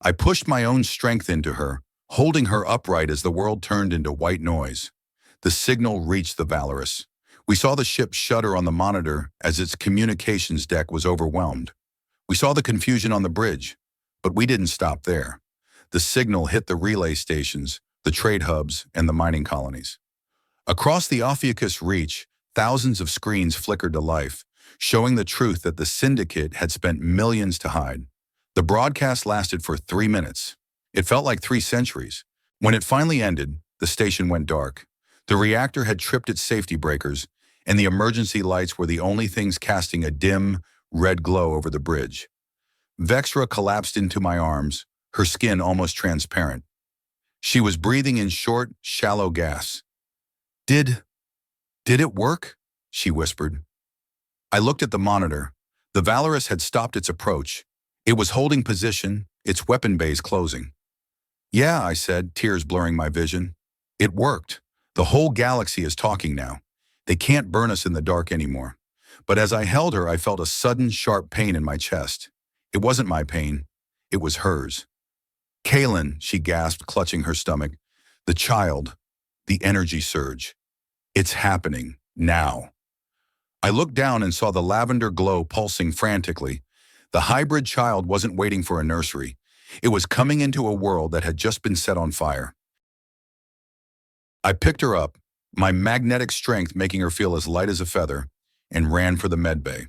I pushed my own strength into her, holding her upright as the world turned into white noise. The signal reached the Valorous. We saw the ship shudder on the monitor as its communications deck was overwhelmed. We saw the confusion on the bridge, but we didn't stop there. The signal hit the relay stations, the trade hubs, and the mining colonies. Across the Ophiuchus Reach, thousands of screens flickered to life, showing the truth that the Syndicate had spent millions to hide. The broadcast lasted for 3 minutes. It felt like 3 centuries. When it finally ended, the station went dark. The reactor had tripped its safety breakers, and the emergency lights were the only things casting a dim, red glow over the bridge. Vexra collapsed into my arms, her skin almost transparent. She was breathing in short, shallow gasps. Did it work?" she whispered. I looked at the monitor. The Valorous had stopped its approach. It was holding position, its weapon bays closing. "Yeah," I said, tears blurring my vision. "It worked. The whole galaxy is talking now. They can't burn us in the dark anymore." But as I held her, I felt a sudden, sharp pain in my chest. It wasn't my pain. It was hers. "Kaylin," she gasped, clutching her stomach. "The child. The energy surge. It's happening. Now." I looked down and saw the lavender glow pulsing frantically. The hybrid child wasn't waiting for a nursery. It was coming into a world that had just been set on fire. I picked her up, my magnetic strength making her feel as light as a feather, and ran for the medbay.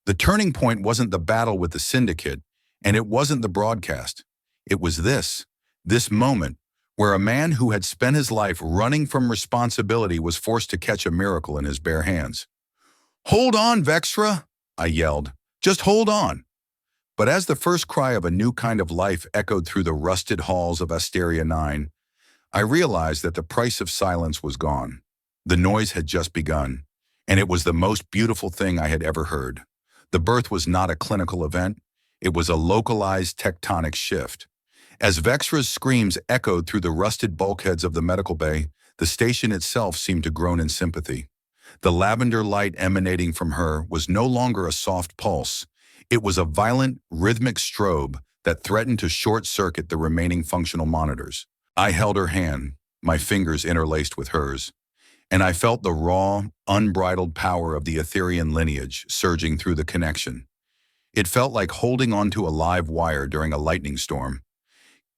The turning point wasn't the battle with the Syndicate, and it wasn't the broadcast. It was this moment, where a man who had spent his life running from responsibility was forced to catch a miracle in his bare hands. "Hold on, Vexra!" I yelled. "Just hold on!" But as the first cry of a new kind of life echoed through the rusted halls of Asteria 9, I realized that the price of silence was gone. The noise had just begun, and it was the most beautiful thing I had ever heard. The birth was not a clinical event. It was a localized tectonic shift. As Vexra's screams echoed through the rusted bulkheads of the medical bay, the station itself seemed to groan in sympathy. The lavender light emanating from her was no longer a soft pulse. It was a violent, rhythmic strobe that threatened to short-circuit the remaining functional monitors. I held her hand, my fingers interlaced with hers, and I felt the raw, unbridled power of the Etherian lineage surging through the connection. It felt like holding onto a live wire during a lightning storm.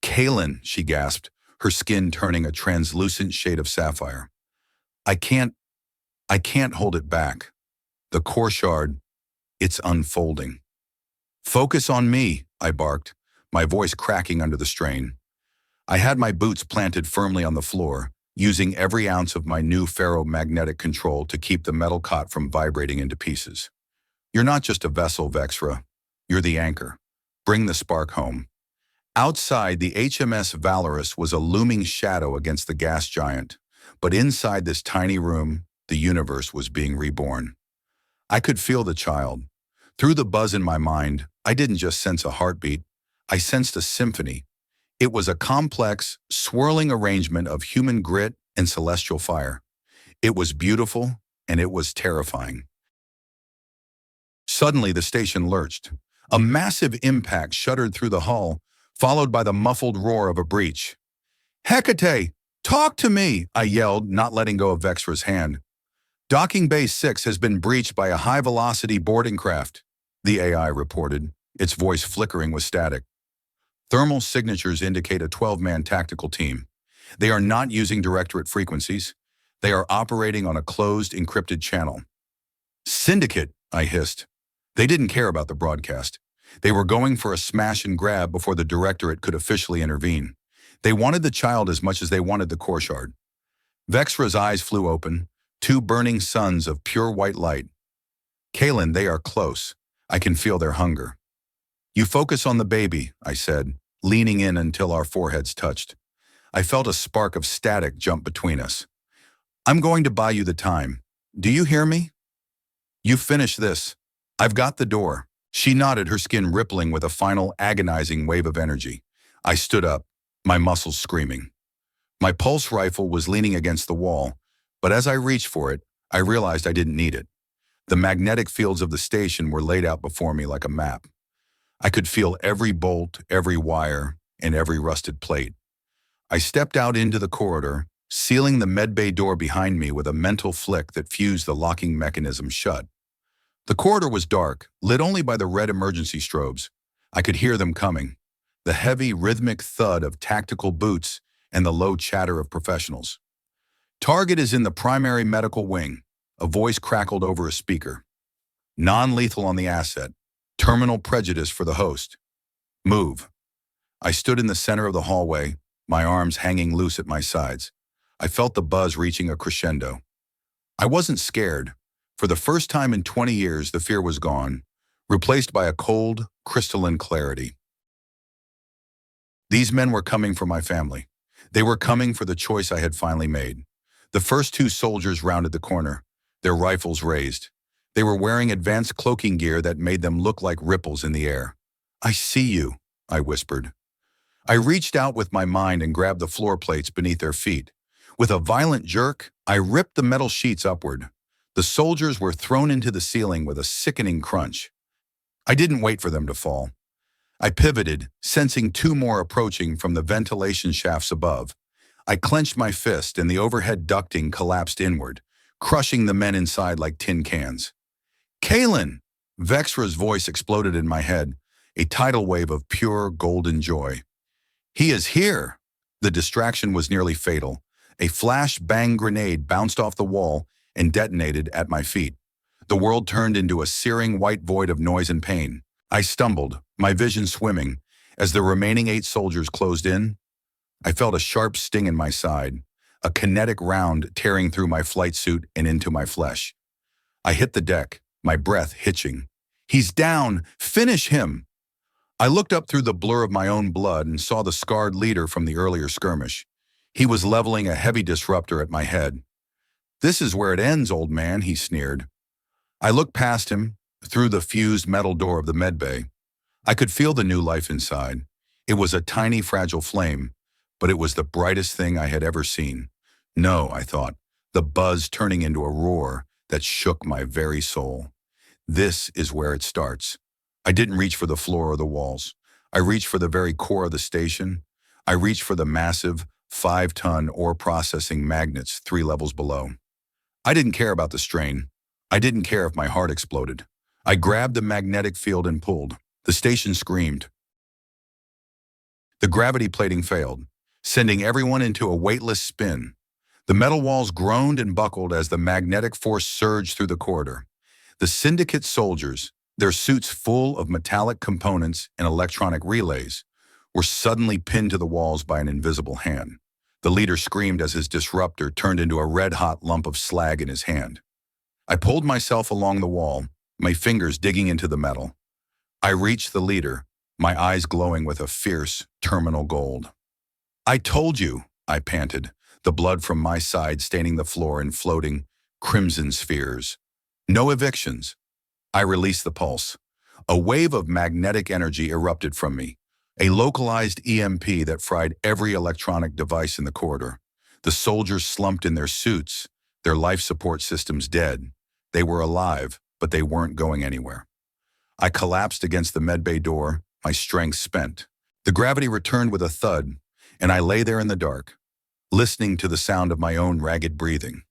"Kaylin," she gasped, her skin turning a translucent shade of sapphire. I can't hold it back. The core shard, it's unfolding." "Focus on me," I barked, my voice cracking under the strain. I had my boots planted firmly on the floor, using every ounce of my new ferromagnetic control to keep the metal cot from vibrating into pieces. "You're not just a vessel, Vexra. You're the anchor. Bring the spark home." Outside, the HMS Valorous was a looming shadow against the gas giant, but inside this tiny room, the universe was being reborn. I could feel the child. Through the buzz in my mind, I didn't just sense a heartbeat. I sensed a symphony. It was a complex, swirling arrangement of human grit and celestial fire. It was beautiful, and it was terrifying. Suddenly, the station lurched. A massive impact shuddered through the hull, followed by the muffled roar of a breach. "Hecate, talk to me!" I yelled, not letting go of Vexra's hand. "Docking Bay 6 has been breached by a high-velocity boarding craft," the AI reported, its voice flickering with static. "Thermal signatures indicate a 12-man tactical team. They are not using directorate frequencies. They are operating on a closed, encrypted channel." "Syndicate," I hissed. They didn't care about the broadcast. They were going for a smash and grab before the directorate could officially intervene. They wanted the child as much as they wanted the core shard. Vexra's eyes flew open, 2 burning suns of pure white light. "Kaylin, they are close. I can feel their hunger." "You focus on the baby," I said, leaning in until our foreheads touched. I felt a spark of static jump between us. "I'm going to buy you the time. Do you hear me? You finish this. I've got the door." She nodded, her skin rippling with a final agonizing wave of energy. I stood up, my muscles screaming. My pulse rifle was leaning against the wall, but as I reached for it, I realized I didn't need it. The magnetic fields of the station were laid out before me like a map. I could feel every bolt, every wire, and every rusted plate. I stepped out into the corridor, sealing the medbay door behind me with a mental flick that fused the locking mechanism shut. The corridor was dark, lit only by the red emergency strobes. I could hear them coming, the heavy, rhythmic thud of tactical boots and the low chatter of professionals. "Target is in the primary medical wing," a voice crackled over a speaker. "Non-lethal on the asset. Terminal prejudice for the host. Move." I stood in the center of the hallway, my arms hanging loose at my sides. I felt the buzz reaching a crescendo. I wasn't scared. For the first time in 20 years, the fear was gone, replaced by a cold, crystalline clarity. These men were coming for my family. They were coming for the choice I had finally made. The first two soldiers rounded the corner, their rifles raised. They were wearing advanced cloaking gear that made them look like ripples in the air. "I see you," I whispered. I reached out with my mind and grabbed the floor plates beneath their feet. With a violent jerk, I ripped the metal sheets upward. The soldiers were thrown into the ceiling with a sickening crunch. I didn't wait for them to fall. I pivoted, sensing two more approaching from the ventilation shafts above. I clenched my fist and the overhead ducting collapsed inward, crushing the men inside like tin cans. "Kalen!" Vexra's voice exploded in my head, a tidal wave of pure golden joy. "He is here!" The distraction was nearly fatal. A flash-bang grenade bounced off the wall and detonated at my feet. The world turned into a searing white void of noise and pain. I stumbled, my vision swimming. As the remaining 8 soldiers closed in, I felt a sharp sting in my side, a kinetic round tearing through my flight suit and into my flesh. I hit the deck, my breath hitching. "He's down! Finish him!" I looked up through the blur of my own blood and saw the scarred leader from the earlier skirmish. He was leveling a heavy disruptor at my head. "This is where it ends, old man," he sneered. I looked past him, through the fused metal door of the medbay. I could feel the new life inside. It was a tiny, fragile flame, but it was the brightest thing I had ever seen. No, I thought, the buzz turning into a roar that shook my very soul. This is where it starts. I didn't reach for the floor or the walls. I reached for the very core of the station. I reached for the massive, 5-ton ore processing magnets 3 levels below. I didn't care about the strain. I didn't care if my heart exploded. I grabbed the magnetic field and pulled. The station screamed. The gravity plating failed, sending everyone into a weightless spin. The metal walls groaned and buckled as the magnetic force surged through the corridor. The Syndicate soldiers, their suits full of metallic components and electronic relays, were suddenly pinned to the walls by an invisible hand. The leader screamed as his disruptor turned into a red-hot lump of slag in his hand. I pulled myself along the wall, my fingers digging into the metal. I reached the leader, my eyes glowing with a fierce, terminal gold. "I told you," I panted, the blood from my side staining the floor in floating, crimson spheres. "No evictions." I released the pulse. A wave of magnetic energy erupted from me, a localized EMP that fried every electronic device in the corridor. The soldiers slumped in their suits, their life support systems dead. They were alive, but they weren't going anywhere. I collapsed against the medbay door, my strength spent. The gravity returned with a thud, and I lay there in the dark, listening to the sound of my own ragged breathing.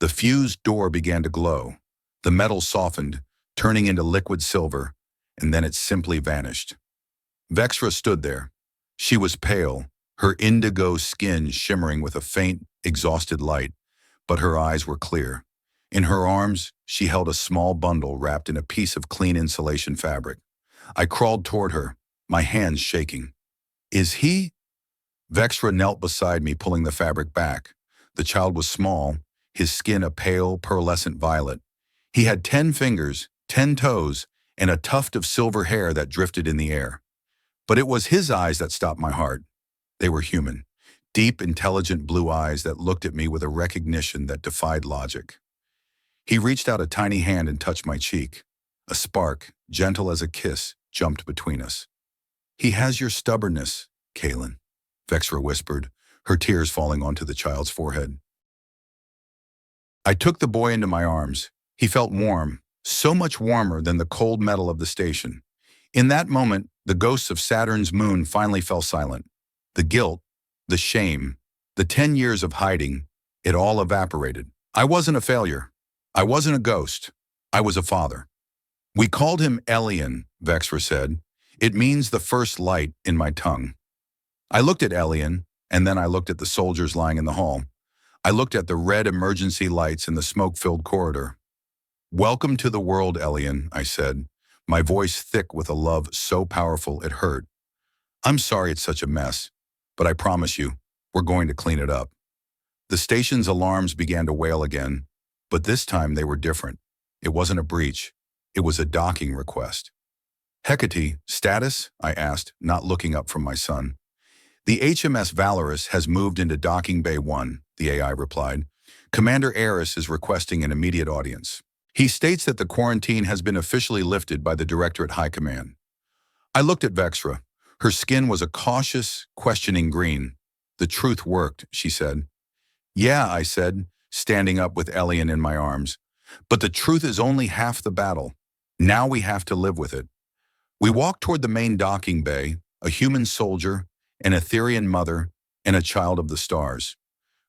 The fused door began to glow. The metal softened, turning into liquid silver, and then it simply vanished. Vexra stood there. She was pale, her indigo skin shimmering with a faint, exhausted light, but her eyes were clear. In her arms, she held a small bundle wrapped in a piece of clean insulation fabric. I crawled toward her, my hands shaking. "Is he?" Vexra knelt beside me, pulling the fabric back. The child was small, his skin a pale, pearlescent violet. He had 10 fingers, 10 toes, and a tuft of silver hair that drifted in the air. But it was his eyes that stopped my heart. They were human, deep, intelligent blue eyes that looked at me with a recognition that defied logic. He reached out a tiny hand and touched my cheek. A spark, gentle as a kiss, jumped between us. "He has your stubbornness, Kalen," Vexra whispered, her tears falling onto the child's forehead. I took the boy into my arms. He felt warm, so much warmer than the cold metal of the station. In that moment, the ghosts of Saturn's moon finally fell silent. The guilt, the shame, the 10 years of hiding, it all evaporated. I wasn't a failure. I wasn't a ghost. I was a father. We called him Elian, Vexra said. It means the first light in my tongue. I looked at Elian, and then I looked at the soldiers lying in the hall. I looked at the red emergency lights in the smoke-filled corridor. Welcome to the world, Elian, I said, my voice thick with a love so powerful it hurt. I'm sorry it's such a mess, but I promise you, we're going to clean it up. The station's alarms began to wail again, but this time they were different. It wasn't a breach. It was a docking request. Hecate, status? I asked, not looking up from my son. The HMS Valorous has moved into Docking Bay 1, the AI replied. Commander Eris is requesting an immediate audience. He states that the quarantine has been officially lifted by the Directorate High Command. I looked at Vexra. Her skin was a cautious, questioning green. The truth worked, she said. Yeah, I said, standing up with Elian in my arms. But the truth is only half the battle. Now we have to live with it. We walked toward the main docking bay, a human soldier, an Etherian mother, and a child of the stars.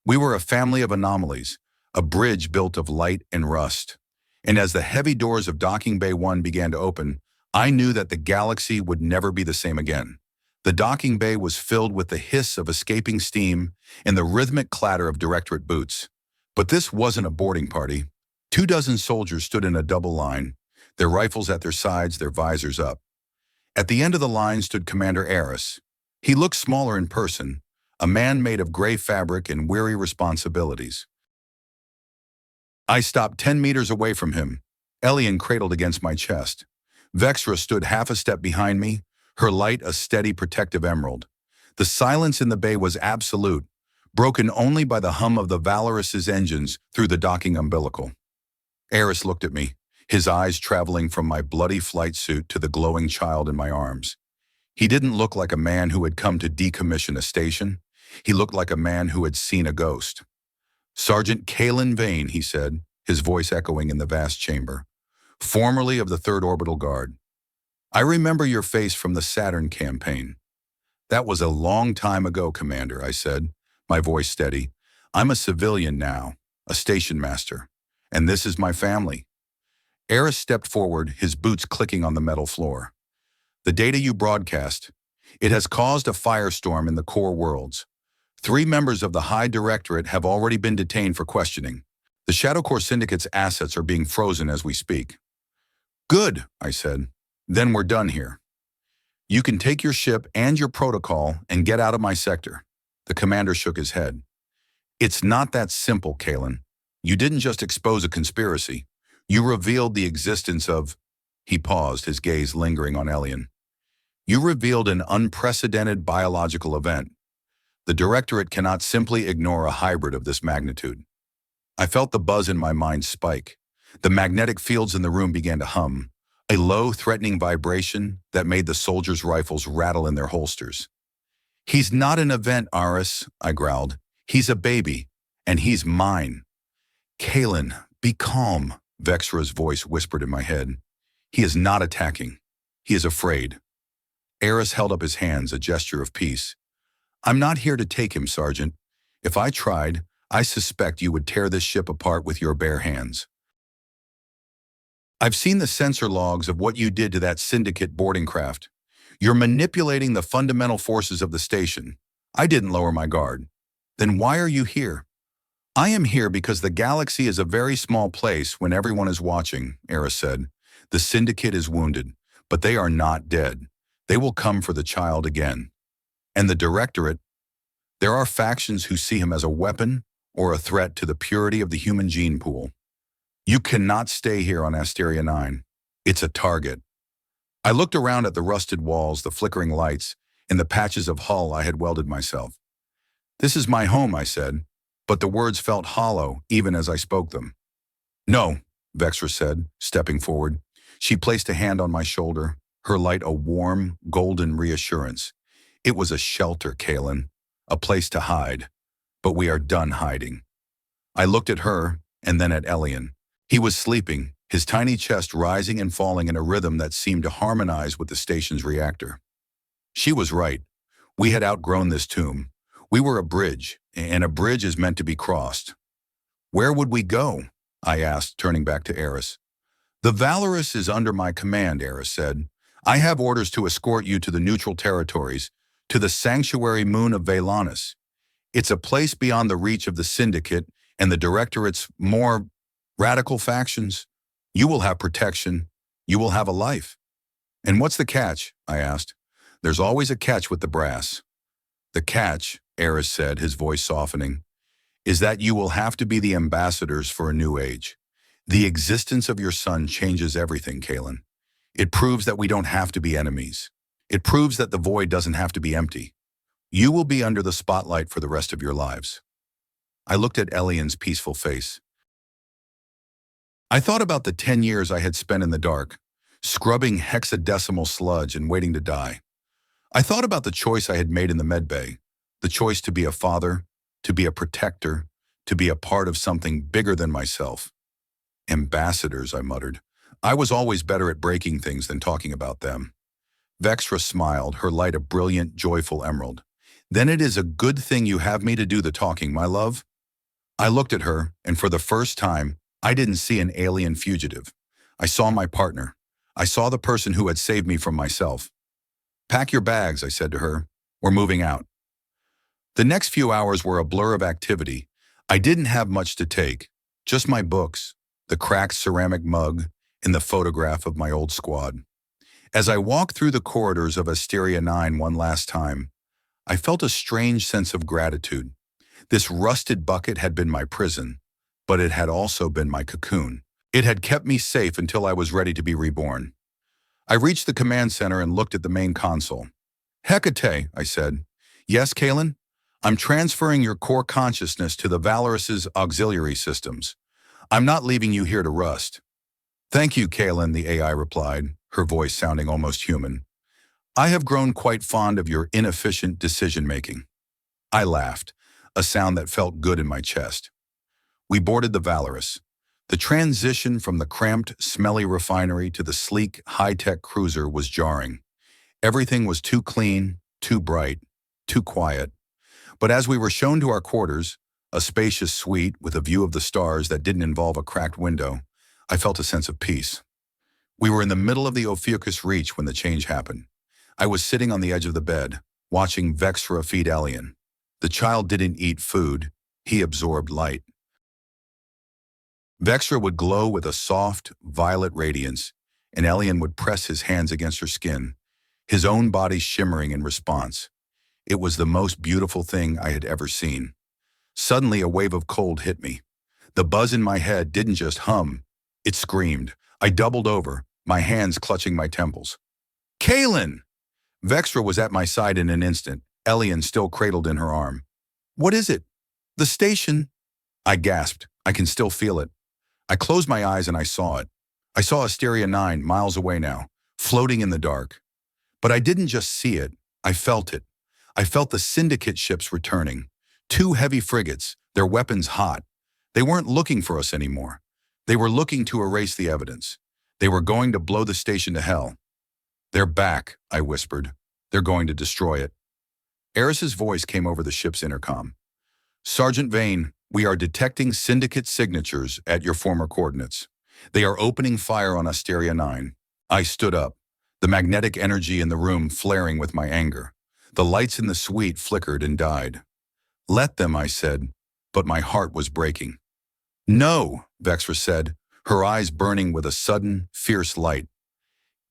We were a family of anomalies, a bridge built of light and rust. And as the heavy doors of Docking Bay 1 began to open, I knew that the galaxy would never be the same again. The docking bay was filled with the hiss of escaping steam and the rhythmic clatter of Directorate boots. But this wasn't a boarding party. 24 soldiers stood in a double line, their rifles at their sides, their visors up. At the end of the line stood Commander Eris. He looked smaller in person, a man made of gray fabric and weary responsibilities. I stopped 10 meters away from him, Elian cradled against my chest. Vexra stood half a step behind me, her light a steady protective emerald. The silence in the bay was absolute, broken only by the hum of the Valorous's engines through the docking umbilical. Eris looked at me, his eyes traveling from my bloody flight suit to the glowing child in my arms. He didn't look like a man who had come to decommission a station. He looked like a man who had seen a ghost. Sergeant Kalen Vane, he said, his voice echoing in the vast chamber. Formerly of the 3rd Orbital Guard. I remember your face from the Saturn campaign. That was a long time ago, Commander, I said, my voice steady. I'm a civilian now, a station master, and this is my family. Eris stepped forward, his boots clicking on the metal floor. The data you broadcast, it has caused a firestorm in the core worlds. 3 members of the High Directorate have already been detained for questioning. The Shadow Corps Syndicate's assets are being frozen as we speak. Good, I said. Then we're done here. You can take your ship and your protocol and get out of my sector. The commander shook his head. It's not that simple, Kalen. You didn't just expose a conspiracy. You revealed the existence of... He paused, his gaze lingering on Elian. You revealed an unprecedented biological event. The Directorate cannot simply ignore a hybrid of this magnitude. I felt the buzz in my mind spike. The magnetic fields in the room began to hum, a low, threatening vibration that made the soldiers' rifles rattle in their holsters. He's not an event, Aris, I growled. He's a baby, and he's mine. Kalen, be calm, Vexra's voice whispered in my head. He is not attacking. He is afraid. Eris held up his hands, a gesture of peace. I'm not here to take him, Sergeant. If I tried, I suspect you would tear this ship apart with your bare hands. I've seen the sensor logs of what you did to that syndicate boarding craft. You're manipulating the fundamental forces of the station. I didn't lower my guard. Then why are you here? I am here because the galaxy is a very small place when everyone is watching, Eris said. The syndicate is wounded, but they are not dead. They will come for the child again. And the Directorate, there are factions who see him as a weapon or a threat to the purity of the human gene pool. You cannot stay here on Asteria 9. It's a target. I looked around at the rusted walls, the flickering lights, and the patches of hull I had welded myself. This is my home, I said, but the words felt hollow even as I spoke them. No, Vexra said, stepping forward. She placed a hand on my shoulder, her light a warm, golden reassurance. It was a shelter, Kalen. a place to hide. But we are done hiding. I looked at her, and then at Elian. He was sleeping, his tiny chest rising and falling in a rhythm that seemed to harmonize with the station's reactor. She was right. We had outgrown this tomb. We were a bridge, and a bridge is meant to be crossed. Where would we go? I asked, turning back to Eris. The Valorous is under my command, Eris said. I have orders to escort you to the neutral territories, to the sanctuary moon of Velanus. It's a place beyond the reach of the Syndicate and the Directorate's more radical factions. You will have protection. You will have a life. And what's the catch? I asked. There's always a catch with the brass. The catch, Eris said, his voice softening, is that you will have to be the ambassadors for a new age. The existence of your son changes everything, Kalen. It proves that we don't have to be enemies. It proves that the void doesn't have to be empty. You will be under the spotlight for the rest of your lives. I looked at Elian's peaceful face. I thought about the 10 years I had spent in the dark, scrubbing hexadecimal sludge and waiting to die. I thought about the choice I had made in the medbay, the choice to be a father, to be a protector, to be a part of something bigger than myself. Ambassadors, I muttered. I was always better at breaking things than talking about them. Vexra smiled, her light a brilliant, joyful emerald. Then it is a good thing you have me to do the talking, my love. I looked at her, and for the first time, I didn't see an alien fugitive. I saw my partner. I saw the person who had saved me from myself. Pack your bags, I said to her. We're moving out. The next few hours were a blur of activity. I didn't have much to take, just my books, the cracked ceramic mug, and the photograph of my old squad. As I walked through the corridors of Asteria 9 one last time, I felt a strange sense of gratitude. This rusted bucket had been my prison, but it had also been my cocoon. It had kept me safe until I was ready to be reborn. I reached the command center and looked at the main console. Hecate, I said. Yes, Kalen? I'm transferring your core consciousness to the Valorous's auxiliary systems. I'm not leaving you here to rust. Thank you, Kalen, the AI replied, her voice sounding almost human. I have grown quite fond of your inefficient decision-making. I laughed, a sound that felt good in my chest. We boarded the Valorous. The transition from the cramped, smelly refinery to the sleek, high-tech cruiser was jarring. Everything was too clean, too bright, too quiet. But as we were shown to our quarters, a spacious suite with a view of the stars that didn't involve a cracked window, I felt a sense of peace. We were in the middle of the Ophiuchus Reach when the change happened. I was sitting on the edge of the bed, watching Vexra feed Elian. The child didn't eat food, he absorbed light. Vexra would glow with a soft, violet radiance, and Elian would press his hands against her skin, his own body shimmering in response. It was the most beautiful thing I had ever seen. Suddenly, a wave of cold hit me. The buzz in my head didn't just hum, it screamed. I doubled over, my hands clutching my temples. Kalen! Vexra was at my side in an instant, Elian still cradled in her arm. What is it? The station? I gasped. I can still feel it. I closed my eyes and I saw it. I saw Asteria 9 miles away now, floating in the dark. But I didn't just see it, I felt it. I felt the Syndicate ships returning. 2 heavy frigates, their weapons hot. They weren't looking for us anymore. They were looking to erase the evidence. They were going to blow the station to hell. They're back, I whispered. They're going to destroy it. Eris's voice came over the ship's intercom. Sergeant Vane, we are detecting Syndicate signatures at your former coordinates. They are opening fire on Asteria 9. I stood up, the magnetic energy in the room flaring with my anger. The lights in the suite flickered and died. Let them, I said, but my heart was breaking. No, Vexra said, her eyes burning with a sudden, fierce light.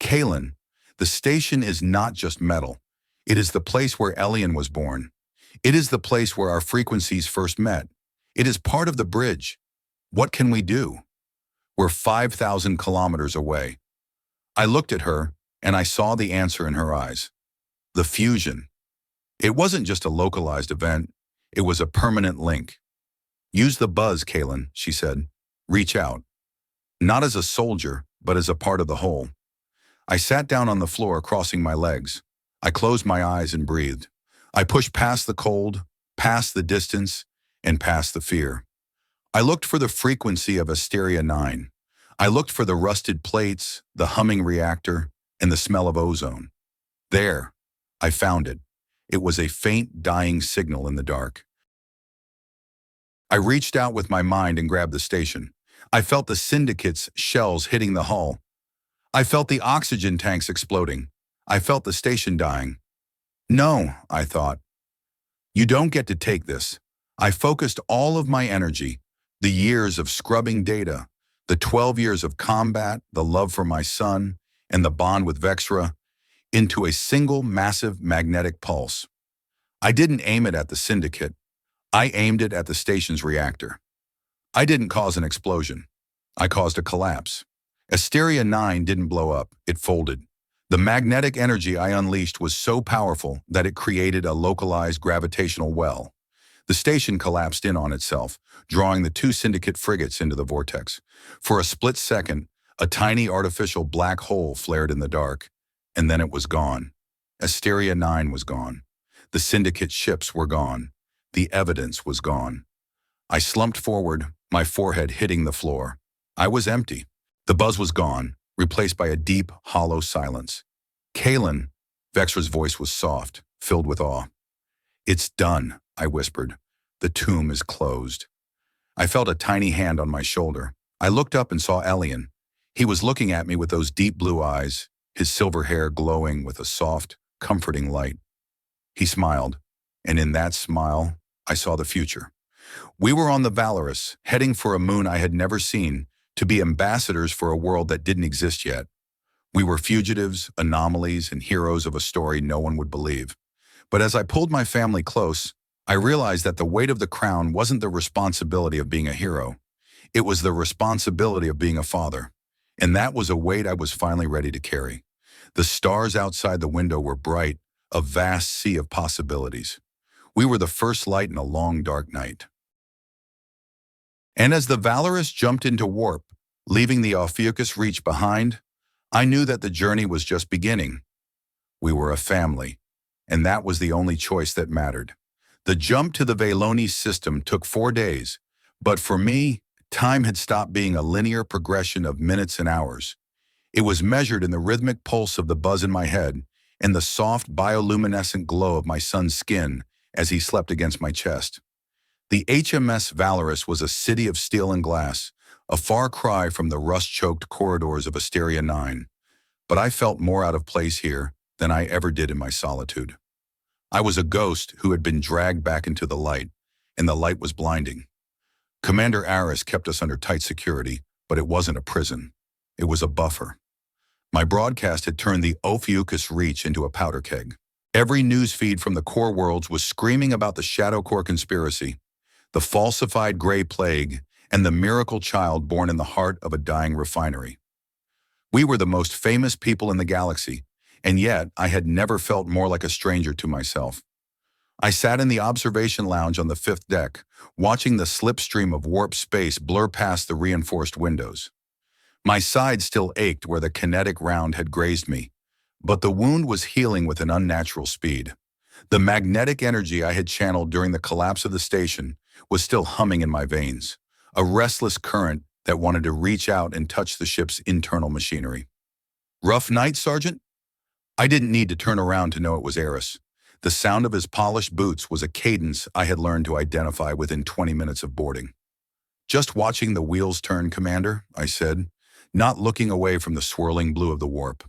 Kalen, the station is not just metal. It is the place where Elian was born. It is the place where our frequencies first met. It is part of the bridge. What can we do? We're 5,000 kilometers away. I looked at her, and I saw the answer in her eyes. The fusion. It wasn't just a localized event. It was a permanent link. Use the buzz, Kalen, she said. Reach out. Not as a soldier, but as a part of the whole. I sat down on the floor, crossing my legs. I closed my eyes and breathed. I pushed past the cold, past the distance, and past the fear. I looked for the frequency of Asteria 9. I looked for the rusted plates, the humming reactor, and the smell of ozone. There, I found it. It was a faint, dying signal in the dark. I reached out with my mind and grabbed the station. I felt the syndicate's shells hitting the hull. I felt the oxygen tanks exploding. I felt the station dying. No, I thought. You don't get to take this. I focused all of my energy, the years of scrubbing data, the 12 years of combat, the love for my son, and the bond with Vexra, into a single massive magnetic pulse. I didn't aim it at the syndicate. I aimed it at the station's reactor. I didn't cause an explosion. I caused a collapse. Asteria 9 didn't blow up, it folded. The magnetic energy I unleashed was so powerful that it created a localized gravitational well. The station collapsed in on itself, drawing the two syndicate frigates into the vortex. For a split second, a tiny artificial black hole flared in the dark, and then it was gone. Asteria 9 was gone. The syndicate ships were gone. The evidence was gone. I slumped forward, my forehead hitting the floor. I was empty. The buzz was gone, replaced by a deep, hollow silence. Kalen, Vexra's voice was soft, filled with awe. It's done, I whispered. The tomb is closed. I felt a tiny hand on my shoulder. I looked up and saw Elian. He was looking at me with those deep blue eyes, his silver hair glowing with a soft, comforting light. He smiled, and in that smile, I saw the future. We were on the Valorous, heading for a moon I had never seen, to be ambassadors for a world that didn't exist yet. We were fugitives, anomalies, and heroes of a story no one would believe. But as I pulled my family close, I realized that the weight of the crown wasn't the responsibility of being a hero. It was the responsibility of being a father. And that was a weight I was finally ready to carry. The stars outside the window were bright, a vast sea of possibilities. We were the first light in a long, dark night. And as the Valorous jumped into warp, leaving the Ophiuchus Reach behind, I knew that the journey was just beginning. We were a family, and that was the only choice that mattered. The jump to the Velones system took 4 days, but for me, time had stopped being a linear progression of minutes and hours. It was measured in the rhythmic pulse of the buzz in my head and the soft bioluminescent glow of my son's skin as he slept against my chest. The HMS Valorous was a city of steel and glass, a far cry from the rust-choked corridors of Asteria 9. But I felt more out of place here than I ever did in my solitude. I was a ghost who had been dragged back into the light, and the light was blinding. Commander Aris kept us under tight security, but it wasn't a prison. It was a buffer. My broadcast had turned the Ophiuchus Reach into a powder keg. Every news feed from the core worlds was screaming about the Shadow Core conspiracy, the falsified Gray Plague, and the miracle child born in the heart of a dying refinery. We were the most famous people in the galaxy, and yet I had never felt more like a stranger to myself. I sat in the observation lounge on the 5th deck, watching the slipstream of warp space blur past the reinforced windows. My side still ached where the kinetic round had grazed me, but the wound was healing with an unnatural speed. The magnetic energy I had channeled during the collapse of the station was still humming in my veins, a restless current that wanted to reach out and touch the ship's internal machinery. Rough night, Sergeant? I didn't need to turn around to know it was Aris. The sound of his polished boots was a cadence I had learned to identify within 20 minutes of boarding. Just watching the wheels turn, Commander, I said, not looking away from the swirling blue of the warp.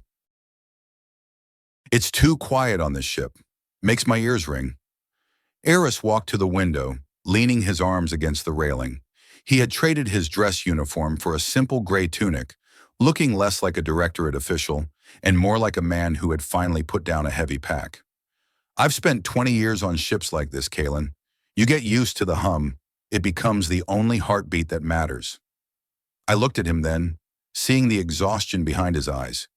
It's too quiet on this ship. Makes my ears ring. Aris walked to the window, leaning his arms against the railing. He had traded his dress uniform for a simple gray tunic, looking less like a directorate official and more like a man who had finally put down a heavy pack. I've spent 20 years on ships like this, Kalen. You get used to the hum. It becomes the only heartbeat that matters. I looked at him then, seeing the exhaustion behind his eyes.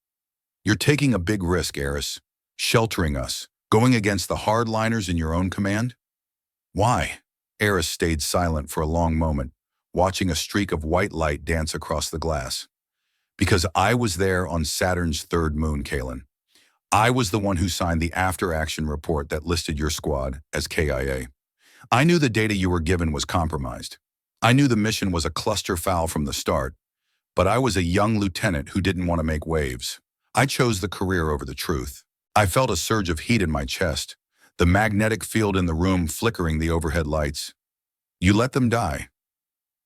You're taking a big risk, Aris, sheltering us, going against the hardliners in your own command? Why? Aris stayed silent for a long moment, watching a streak of white light dance across the glass. Because I was there on Saturn's 3rd moon, Kalen. I was the one who signed the after-action report that listed your squad as KIA. I knew the data you were given was compromised. I knew the mission was a cluster foul from the start, but I was a young lieutenant who didn't want to make waves. I chose the career over the truth. I felt a surge of heat in my chest, the magnetic field in the room flickering the overhead lights. You let them die.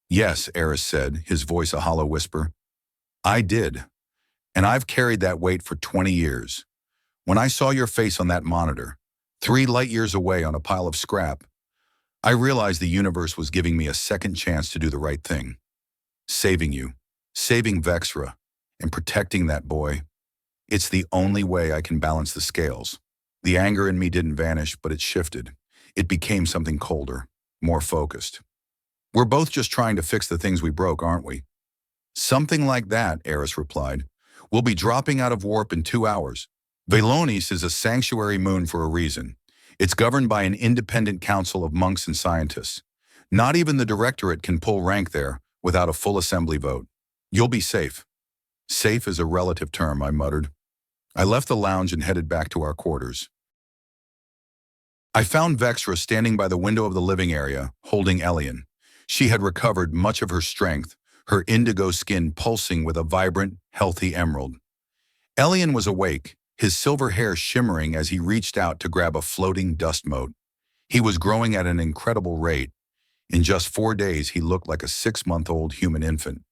Yes, Eris said, his voice a hollow whisper. I did, and I've carried that weight for 20 years. When I saw your face on that monitor, 3 light years away on a pile of scrap, I realized the universe was giving me a second chance to do the right thing. Saving you, saving Vexra, and protecting that boy. It's the only way I can balance the scales. The anger in me didn't vanish, but it shifted. It became something colder, more focused. We're both just trying to fix the things we broke, aren't we? Something like that, Eris replied. We'll be dropping out of warp in 2 hours. Velonis is a sanctuary moon for a reason. It's governed by an independent council of monks and scientists. Not even the directorate can pull rank there without a full assembly vote. You'll be safe. Safe is a relative term, I muttered. I left the lounge and headed back to our quarters. I found Vexra standing by the window of the living area, holding Elian. She had recovered much of her strength, her indigo skin pulsing with a vibrant, healthy emerald. Elian was awake, his silver hair shimmering as he reached out to grab a floating dust mote. He was growing at an incredible rate. In just 4 days, he looked like a 6-month-old human infant,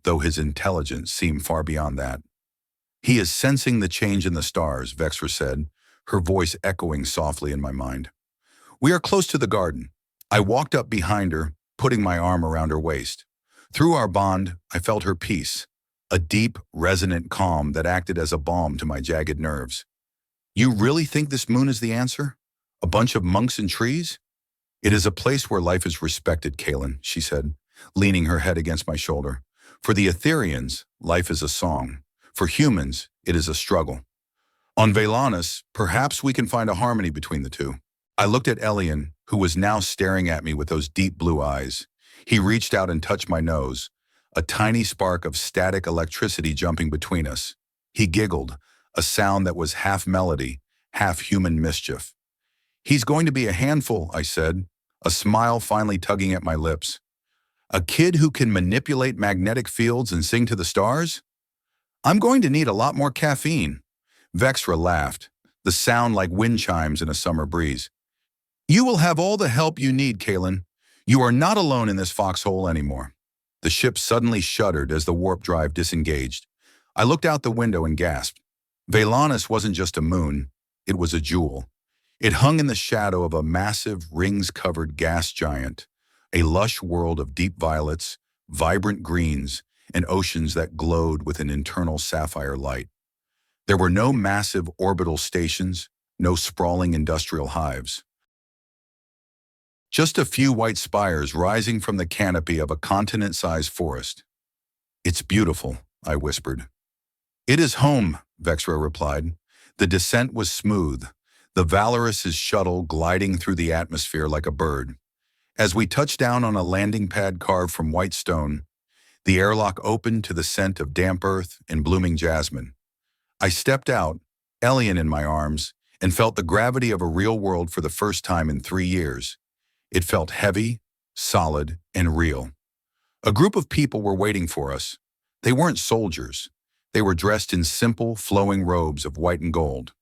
though his intelligence seemed far beyond that. He is sensing the change in the stars, Vexra said, her voice echoing softly in my mind. We are close to the garden. I walked up behind her, putting my arm around her waist. Through our bond, I felt her peace, a deep, resonant calm that acted as a balm to my jagged nerves. You really think this moon is the answer? A bunch of monks and trees? It is a place where life is respected, Kaelin, she said, leaning her head against my shoulder. For the Etherians, life is a song. For humans, it is a struggle. On Velanus, perhaps we can find a harmony between the two. I looked at Elian, who was now staring at me with those deep blue eyes. He reached out and touched my nose, a tiny spark of static electricity jumping between us. He giggled, a sound that was half melody, half human mischief. He's going to be a handful, I said, a smile finally tugging at my lips. A kid who can manipulate magnetic fields and sing to the stars? I'm going to need a lot more caffeine. Vexra laughed, the sound like wind chimes in a summer breeze. You will have all the help you need, Kaelin. You are not alone in this foxhole anymore. The ship suddenly shuddered as the warp drive disengaged. I looked out the window and gasped. Velanus wasn't just a moon, it was a jewel. It hung in the shadow of a massive, rings-covered gas giant, a lush world of deep violets, vibrant greens, and oceans that glowed with an internal sapphire light. There were no massive orbital stations, no sprawling industrial hives. Just a few white spires rising from the canopy of a continent-sized forest. It's beautiful, I whispered. It is home, Vexra replied. The descent was smooth, the Valorous' shuttle gliding through the atmosphere like a bird. As we touched down on a landing pad carved from white stone, the airlock opened to the scent of damp earth and blooming jasmine. I stepped out, Elian in my arms, and felt the gravity of a real world for the first time in 3 years. It felt heavy, solid, and real. A group of people were waiting for us. They weren't soldiers. They were dressed in simple, flowing robes of white and gold.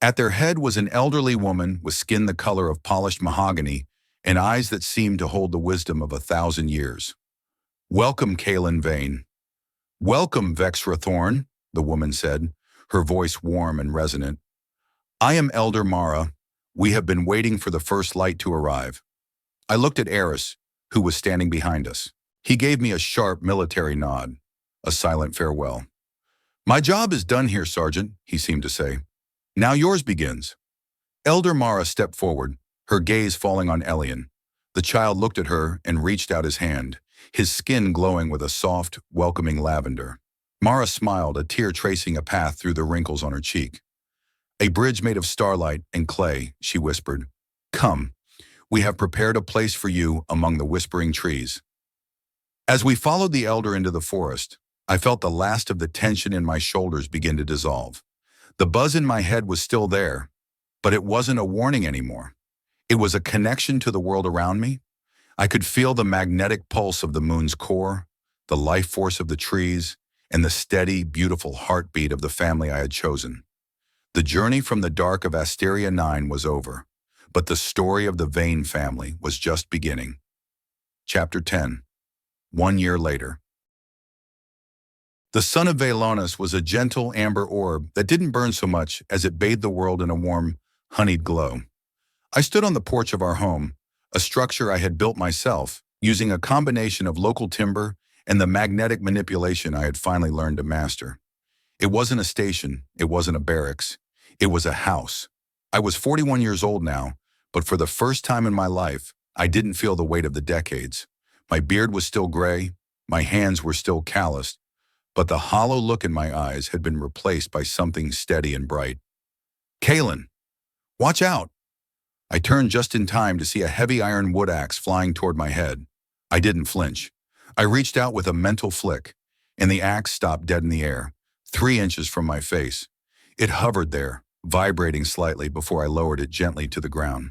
At their head was an elderly woman with skin the color of polished mahogany and eyes that seemed to hold the wisdom of 1,000 years. Welcome, Kaelin Vane. Welcome, Vexra Thorn, the woman said, her voice warm and resonant. I am Elder Mara. We have been waiting for the first light to arrive. I looked at Eris, who was standing behind us. He gave me a sharp military nod, a silent farewell. My job is done here, Sergeant, he seemed to say. Now yours begins. Elder Mara stepped forward, her gaze falling on Elian. The child looked at her and reached out his hand, his skin glowing with a soft, welcoming lavender. Mara smiled, a tear tracing a path through the wrinkles on her cheek. A bridge made of starlight and clay, she whispered. Come, we have prepared a place for you among the whispering trees. As we followed the elder into the forest, I felt the last of the tension in my shoulders begin to dissolve. The buzz in my head was still there, but it wasn't a warning anymore. It was a connection to the world around me. I could feel the magnetic pulse of the moon's core, the life force of the trees, and the steady, beautiful heartbeat of the family I had chosen. The journey from the dark of Asteria 9 was over, but the story of the Vane family was just beginning. Chapter 10. 1 year later. The sun of Velonis was a gentle amber orb that didn't burn so much as it bathed the world in a warm, honeyed glow. I stood on the porch of our home, a structure I had built myself, using a combination of local timber and the magnetic manipulation I had finally learned to master. It wasn't a station, it wasn't a barracks, it was a house. I was 41 years old now, but for the first time in my life, I didn't feel the weight of the decades. My beard was still gray, my hands were still calloused, but the hollow look in my eyes had been replaced by something steady and bright. "Kalen, watch out!" I turned just in time to see a heavy iron wood axe flying toward my head. I didn't flinch. I reached out with a mental flick, and the axe stopped dead in the air, 3 inches from my face. It hovered there, vibrating slightly before I lowered it gently to the ground.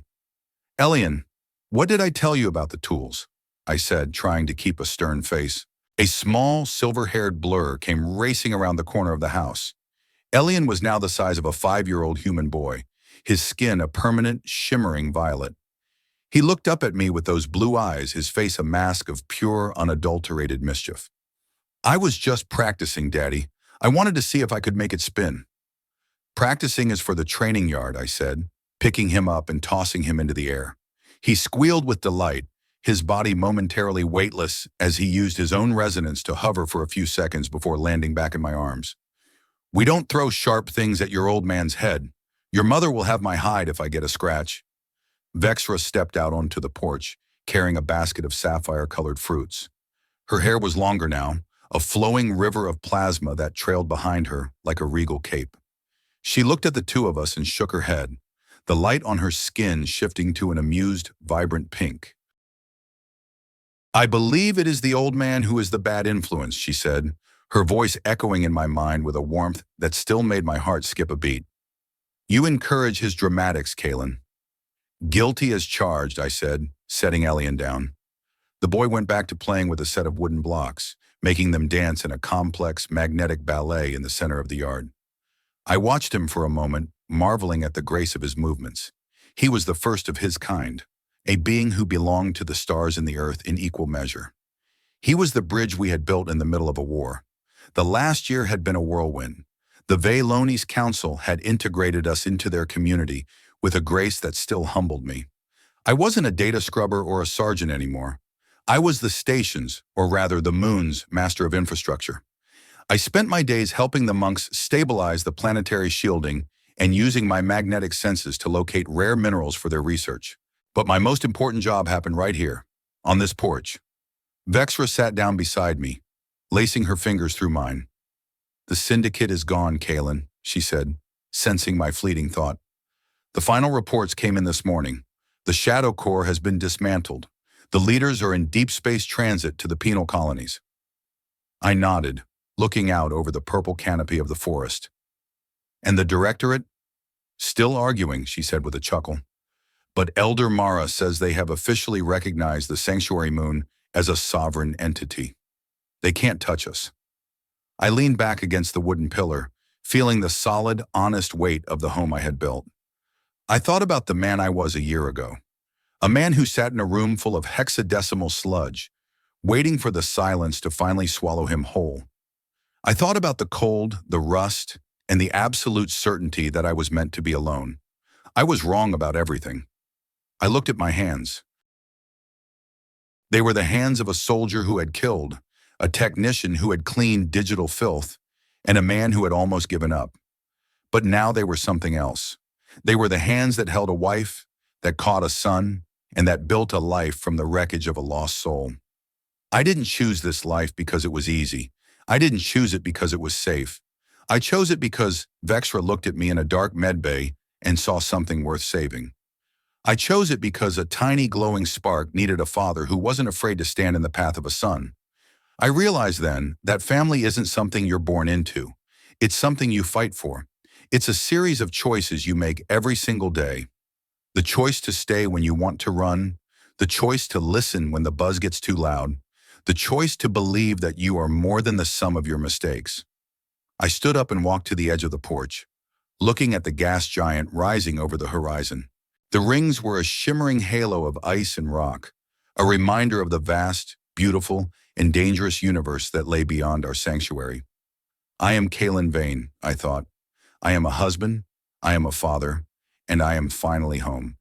"Elian, what did I tell you about the tools?" I said, trying to keep a stern face. A small, silver-haired blur came racing around the corner of the house. Elian was now the size of a 5-year-old human boy, his skin a permanent, shimmering violet. He looked up at me with those blue eyes, his face a mask of pure, unadulterated mischief. "I was just practicing, Daddy. I wanted to see if I could make it spin." "Practicing is for the training yard," I said, picking him up and tossing him into the air. He squealed with delight, his body momentarily weightless as he used his own resonance to hover for a few seconds before landing back in my arms. "We don't throw sharp things at your old man's head. Your mother will have my hide if I get a scratch." Vexra stepped out onto the porch, carrying a basket of sapphire-colored fruits. Her hair was longer now, a flowing river of plasma that trailed behind her like a regal cape. She looked at the two of us and shook her head, the light on her skin shifting to an amused, vibrant pink. "I believe it is the old man who is the bad influence," she said, her voice echoing in my mind with a warmth that still made my heart skip a beat. "You encourage his dramatics, Kalen." "Guilty as charged," I said, setting Elian down. The boy went back to playing with a set of wooden blocks, making them dance in a complex, magnetic ballet in the center of the yard. I watched him for a moment, marveling at the grace of his movements. He was the first of his kind, a being who belonged to the stars and the earth in equal measure. He was the bridge we had built in the middle of a war. The last year had been a whirlwind. The Velonis Council had integrated us into their community with a grace that still humbled me. I wasn't a data scrubber or a sergeant anymore. I was the station's, or rather the moon's, master of infrastructure. I spent my days helping the monks stabilize the planetary shielding and using my magnetic senses to locate rare minerals for their research. But my most important job happened right here, on this porch. Vexra sat down beside me, lacing her fingers through mine. "The syndicate is gone, Kalen," she said, sensing my fleeting thought. "The final reports came in this morning. The Shadow Corps has been dismantled. The leaders are in deep space transit to the penal colonies." I nodded, looking out over the purple canopy of the forest. "And the Directorate?" "Still arguing," she said with a chuckle. "But Elder Mara says they have officially recognized the Sanctuary Moon as a sovereign entity. They can't touch us." I leaned back against the wooden pillar, feeling the solid, honest weight of the home I had built. I thought about the man I was a year ago, a man who sat in a room full of hexadecimal sludge, waiting for the silence to finally swallow him whole. I thought about the cold, the rust, and the absolute certainty that I was meant to be alone. I was wrong about everything. I looked at my hands. They were the hands of a soldier who had killed, a technician who had cleaned digital filth, and a man who had almost given up. But now they were something else. They were the hands that held a wife, that caught a son, and that built a life from the wreckage of a lost soul. I didn't choose this life because it was easy. I didn't choose it because it was safe. I chose it because Vexra looked at me in a dark medbay and saw something worth saving. I chose it because a tiny glowing spark needed a father who wasn't afraid to stand in the path of a son. I realized then that family isn't something you're born into. It's something you fight for. It's a series of choices you make every single day. The choice to stay when you want to run, the choice to listen when the buzz gets too loud, the choice to believe that you are more than the sum of your mistakes. I stood up and walked to the edge of the porch, looking at the gas giant rising over the horizon. The rings were a shimmering halo of ice and rock, a reminder of the vast, beautiful, and dangerous universe that lay beyond our sanctuary. I am Kalen Vane, I thought. I am a husband, I am a father, and I am finally home.